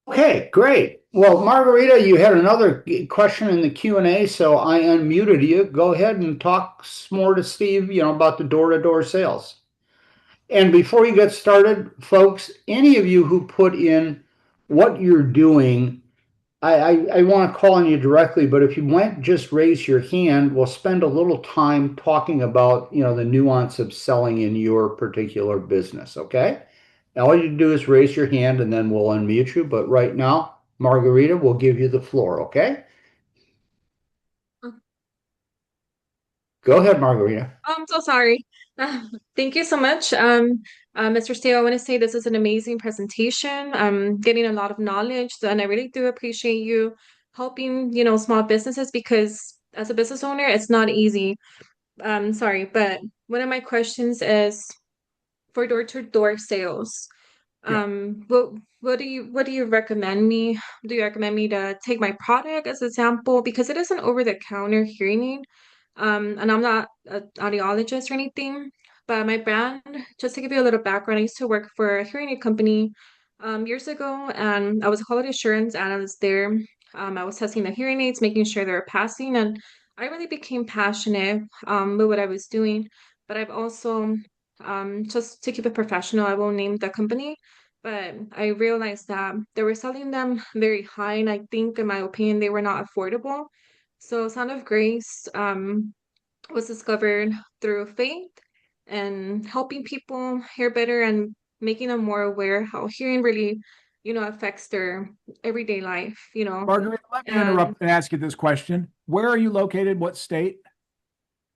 Okay, great. Well, Margarita, you had another question in the Q&A, so I unmuted you. Go ahead and talk more to Steve, about the door-to-door sales. And before you get started, folks, any of you who put in what you're doing, I want to call on you directly, but if you went, just raise your hand. We'll spend a little time talking about, the nuance of selling in your particular business, okay? Now, all you do is raise your hand and then we'll unmute you. But right now, Margarita will give you the floor, okay? Go ahead, Margarita. I'm so sorry. Thank you so much. Mr. Steele, I want to say this is an amazing presentation. I'm getting a lot of knowledge, and I really do appreciate you helping, small businesses because as a business owner, it's not easy. Sorry, but one of my questions is for door-to-door sales. Yeah. What do you recommend me? Do you recommend me to take my product as a sample? Because it is an over-the-counter hearing aid. And I'm not an audiologist or anything, but my brand, just to give you a little background, I used to work for a hearing aid company years ago, and I was a quality assurance analyst there. I was testing the hearing aids, making sure they were passing, and I really became passionate with what I was doing. But I've also, just to keep it professional, I won't name the company, but I realized that they were selling them very high, and I think, in my opinion, they were not affordable. So Sound of Grace was discovered through faith and helping people hear better and making them more aware how hearing really, affects their everyday life. Margarita, let me And interrupt and ask you this question. Where are you located? What state?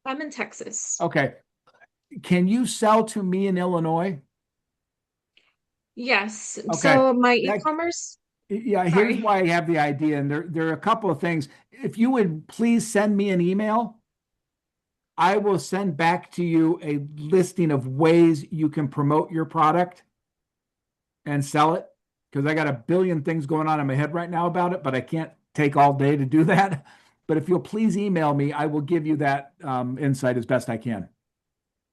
I'm in Texas. Okay. Can you sell to me in Illinois? Yes. Okay. So my That- e-commerce, yeah, here's sorry. why I have the idea. And there are a couple of things. If you would please send me an email, I will send back to you a listing of ways you can promote your product and sell it. Because I got a billion things going on in my head right now about it, but I can't take all day to do that. But if you'll please email me, I will give you that insight as best I can.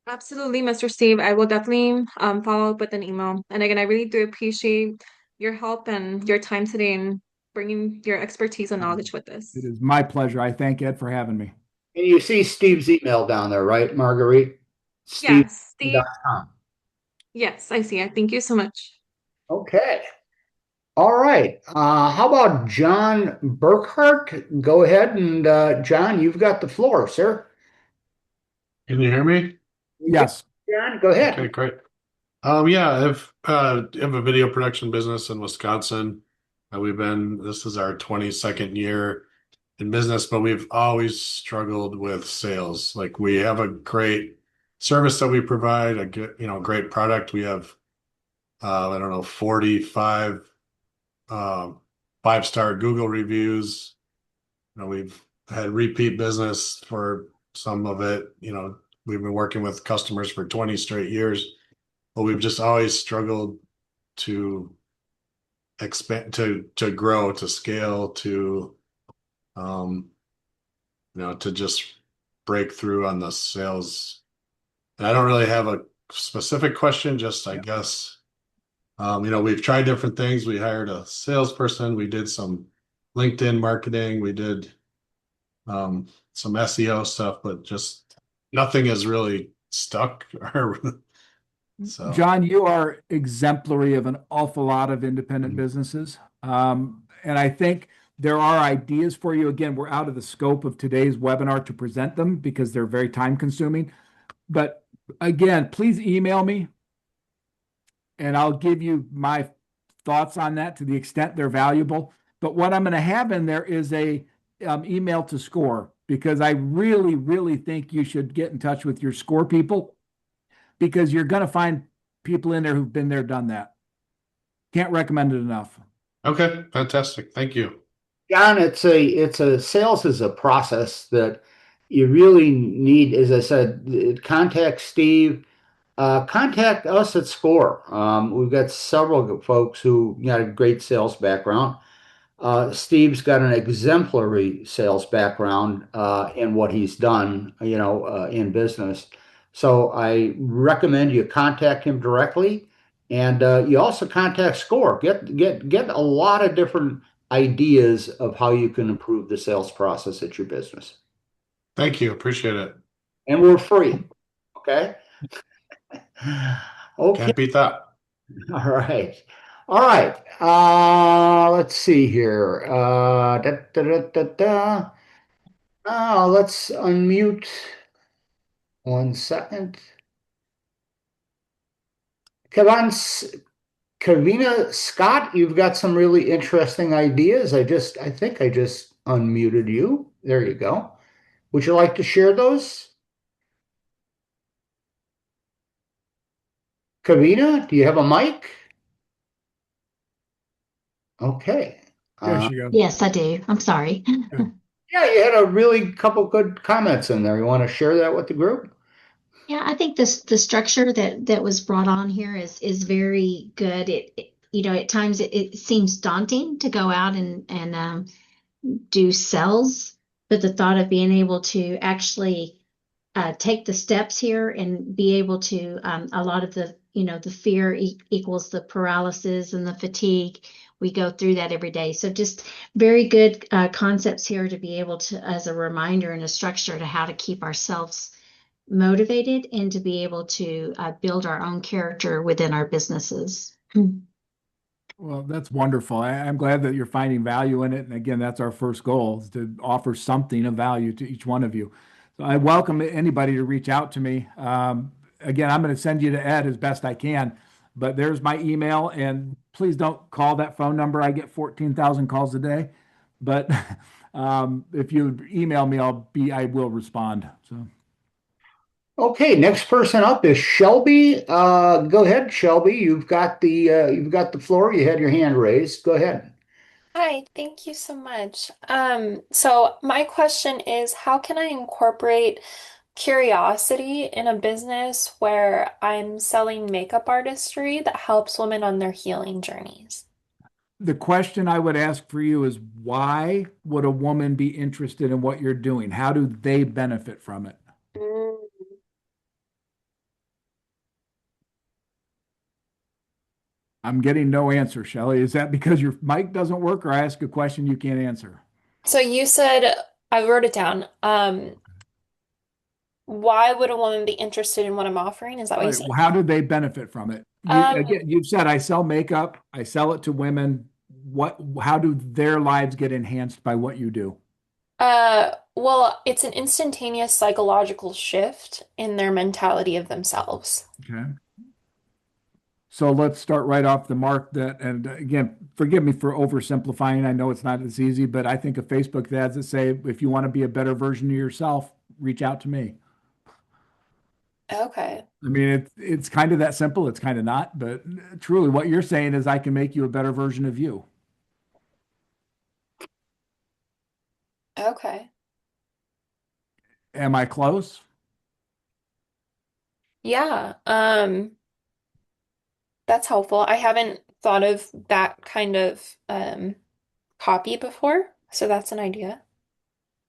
Absolutely, Mr. Steve. I will definitely follow up with an email. And again, I really do appreciate your help and your time today and bringing your expertise and Um, knowledge with It this. is my pleasure. I thank Ed for having me. And you see Steve's email down there, right, Marguerite? Yes, Steve. Steve.com. Yes, I see it. Thank you so much. Okay. All right. How about John Burkhart? Go ahead and John, you've got the floor, sir. Can you hear me? We can- Yes. John, go Okay, ahead. great. Yeah, I have a video production business in Wisconsin. This is our 22nd year in business, but we've always struggled with sales. Like we have a great service that we provide, a good, great product. We have, I don't know, 45 five-star Google reviews. We've had repeat business for some of it. We've been working with customers for 20 straight years, but we've just always struggled to expand, to grow, to scale, um, to just break through on the sales. And I don't really have a specific question, just I guess, we've tried different things. We hired a salesperson, we did some LinkedIn marketing, we did some SEO stuff, but just nothing has really stuck. So John, you are exemplary of an awful lot of independent businesses. And I think there are ideas for you. Again, we're out of the scope of today's webinar to present them because they're very time consuming. But again, please email me and I'll give you my thoughts on that to the extent they're valuable. But what I'm going to have in there is a email to SCORE because I really, really think you should get in touch with your SCORE people because you're going to find people in there who've been there, done that. Can't recommend it enough. okay, fantastic. Thank you. John, it's a sales is a process that you really need, as I said, contact Steve, contact us at SCORE. We've got several folks who got a great sales background. Steve's got an exemplary sales background in what he's done, in business. So I recommend you contact him directly, and you also contact SCORE. Get a lot of different ideas of how you can improve the sales process at your business. Thank you. Appreciate it. And we're free. Okay. Okay. Can't beat that. All right. All right. Let's see here. Da, da, da, da, da. Let's unmute 1 second. Kevin, Kavina Scott, you've got some really interesting ideas. I think I just unmuted you. There you go. Would you like to share those? Kavina, do you have a mic? Okay. There she goes. Yes, I do. I'm sorry. Yeah, you had a really couple good comments in there. You want to share that with the group? Yeah, I think the structure that was brought on here is very good. At times it seems daunting to go out and do sales, but the thought of being able to actually take the steps here and be able to a lot of the fear equals the paralysis and the fatigue. We go through that every day. So just very good concepts here to be able to, as a reminder and a structure to how to keep ourselves motivated and to be able to build our own character within our businesses. Well, that's wonderful. I'm glad that you're finding value in it. And again, that's our first goal is to offer something of value to each one of you. So I welcome anybody to reach out to me. Again, I'm going to send you to Ed as best I can, but there's my email and please don't call that phone number. I get 14,000 calls a day, but if you email me, I will respond. So. Okay, next person up is Shelby. Go ahead, Shelby. You've got the floor. You had your hand raised. Go ahead. Hi, thank you so much. So my question is, how can I incorporate curiosity in a business where I'm selling makeup artistry that helps women on their healing journeys? The question I would ask for you is why would a woman be interested in what you're doing? How do they benefit from it? I'm getting no answer, Shelley. Is that because your mic doesn't work or I ask a question you can't answer? So you said, I wrote it down. Why would a woman be interested in what I'm offering? Is that what All you right. said? Well, how do they benefit from it? Um, Again, you've said I sell makeup, I sell it to women. How do their lives get enhanced by what you do? well, it's an instantaneous psychological shift in their mentality of themselves. Okay. So let's start right off the mark that, and again, forgive me for oversimplifying. I know it's not as easy, but I think of Facebook ads that say, if you want to be a better version of yourself, reach out to me. Okay. I mean, it's kind of that simple. It's kind of not, but truly what you're saying is I can make you a better version of you. Okay. Am I close? Yeah. That's helpful. I haven't thought of that kind of copy before, so that's an idea.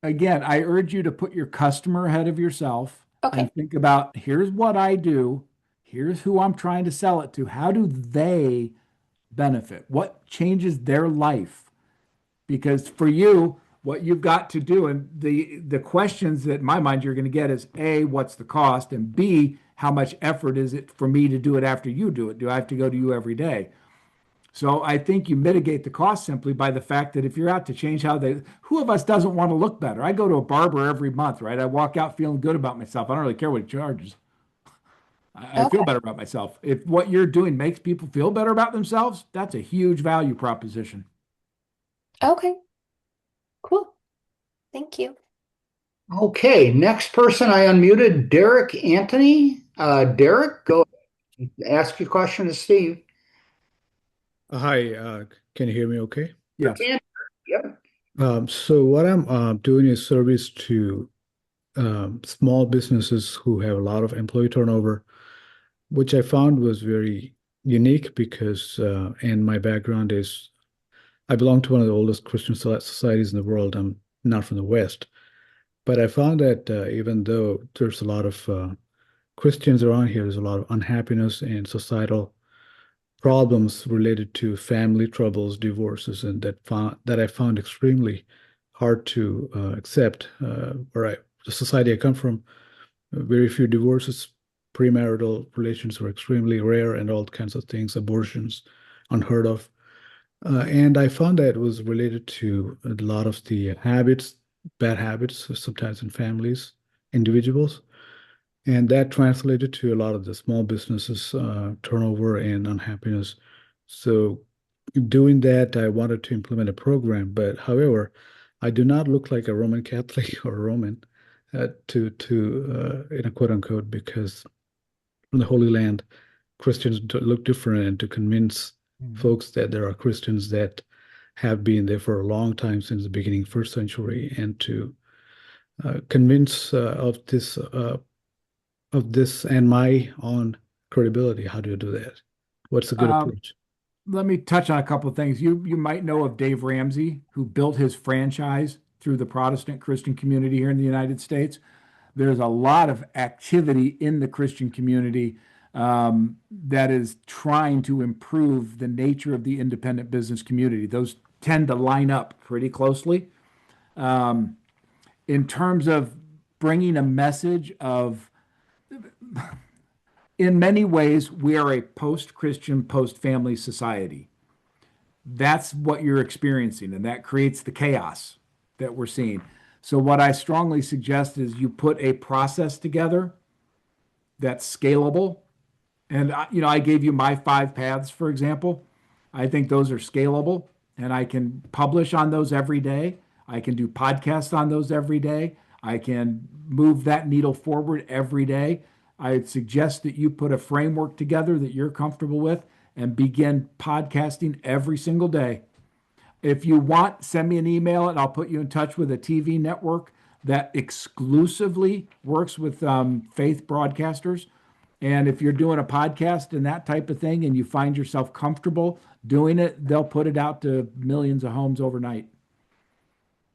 Again, I urge you to put your customer ahead of yourself Okay. and think about here's what I do, here's who I'm trying to sell it to. How do they benefit? What changes their life? Because for you, what you've got to do, and the questions that in my mind you're going to get is A, what's the cost? And B, how much effort is it for me to do it after you do it? Do I have to go to you every day? So I think you mitigate the cost simply by the fact that if you're out to change who of us doesn't want to look better? I go to a barber every month, right? I walk out feeling good about myself. I don't really care what he charges. I feel Okay. better about myself. If what you're doing makes people feel better about themselves, that's a huge value proposition. Okay. Cool. Thank you. Okay, next person I unmuted, Derek Anthony. Derek, go ask your question to Steve. Hi, can you hear me okay? Yes. Yep. So what I'm doing is service to small businesses who have a lot of employee turnover, which I found was very unique because, and my background is I belong to one of the oldest Christian societies in the world. I'm not from the West, but I found that even though there's a lot of Christians around here, there's a lot of unhappiness and societal problems related to family troubles, divorces, and that I found extremely hard to accept. The society I come from, very few divorces, premarital relations were extremely rare, and all kinds of things, abortions, unheard of. And I found that it was related to a lot of the habits, bad habits, sometimes in families, individuals. And that translated to a lot of the small businesses turnover and unhappiness. So doing that, I wanted to implement a program, but however, I do not look like a Roman Catholic or Roman to in a quote unquote because from the Holy Land, Christians look different, and to convince folks that there are Christians that have been there for a long time since the beginning, first century, and to convince of this and my own credibility. How do you do that? What's a good Um, approach? Let me touch on a couple of things. You might know of Dave Ramsey, who built his franchise through the Protestant Christian community here in the United States. There's a lot of activity in the Christian community that is trying to improve the nature of the independent business community. Those tend to line up pretty closely. Um, in terms of bringing a message of, in many ways, we are a post-Christian, post-family society. That's what you're experiencing, and that creates the chaos that we're seeing. So, what I strongly suggest is you put a process together that's scalable. And I gave you my 5 paths, for example. I think those are scalable, and I can publish on those every day. I can do podcasts on those every day. I can move that needle forward every day. I suggest that you put a framework together that you're comfortable with and begin podcasting every single day. If you want, send me an email and I'll put you in touch with a TV network that exclusively works with faith broadcasters. And if you're doing a podcast and that type of thing and you find yourself comfortable doing it, they'll put it out to millions of homes overnight.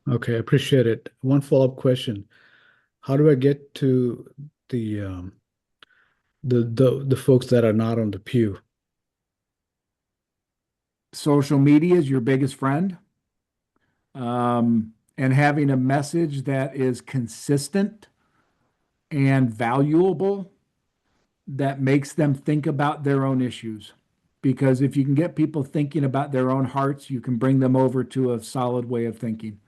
Okay, I appreciate it. One follow-up question. How do I get to the the folks that are not on the pew? social media is your biggest friend. And having a message that is consistent and valuable that makes them think about their own issues. Because if you can get people thinking about their own hearts, you can bring them over to a solid way of thinking.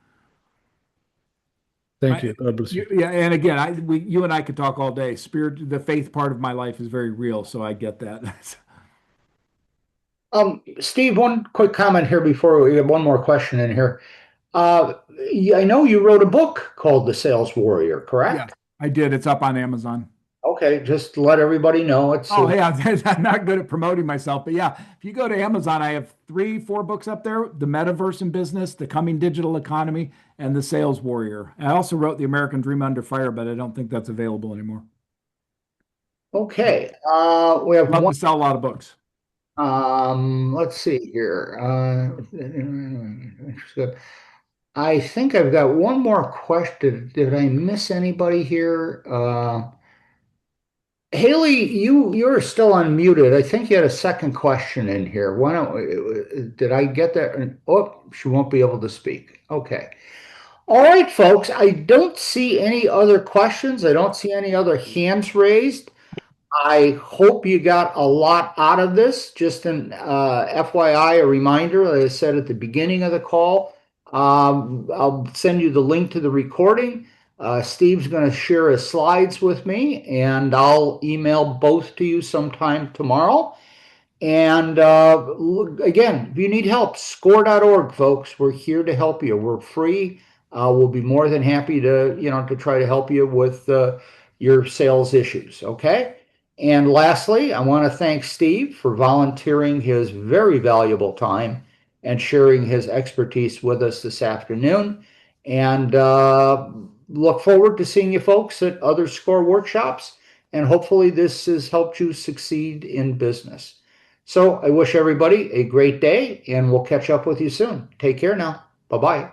Thank you. God bless you. Yeah, and again, you and I could talk all day. Spirit, the faith part of my life is very real, so I get that. Steve, one quick comment here before we have one more question in here. I know you wrote a book called The Sales Warrior, correct? Yeah, I did. It's up on Amazon. Okay, just let everybody know it's. Oh, yeah, I'm not good at promoting myself, but yeah, if you go to Amazon, I have 4 books up there: The Metaverse in Business, The Coming Digital Economy, and The Sales Warrior. I also wrote The American Dream Under Fire, but I don't think that's available anymore. Okay, we have Love one. to sell a lot of books. Let's see here. I think I've got one more question. Did I miss anybody here? Haley, you're still unmuted. I think you had a second question in here. Why don't, did I get that? Oh, she won't be able to speak. Okay. All right, folks. I don't see any other questions. I don't see any other hands raised. I hope you got a lot out of this. Just an FYI, a reminder, as I said at the beginning of the call, I'll send you the link to the recording. Steve's going to share his slides with me, and I'll email both to you sometime tomorrow. And again, if you need help, score.org, folks. We're here to help you. We're free. We'll be more than happy to, to try to help you with your sales issues. Okay. And lastly, I want to thank Steve for volunteering his very valuable time and sharing his expertise with us this afternoon. And look forward to seeing you folks at other SCORE workshops. And hopefully this has helped you succeed in business. So I wish everybody a great day, and we'll catch up with you soon. Take care now. Bye-bye.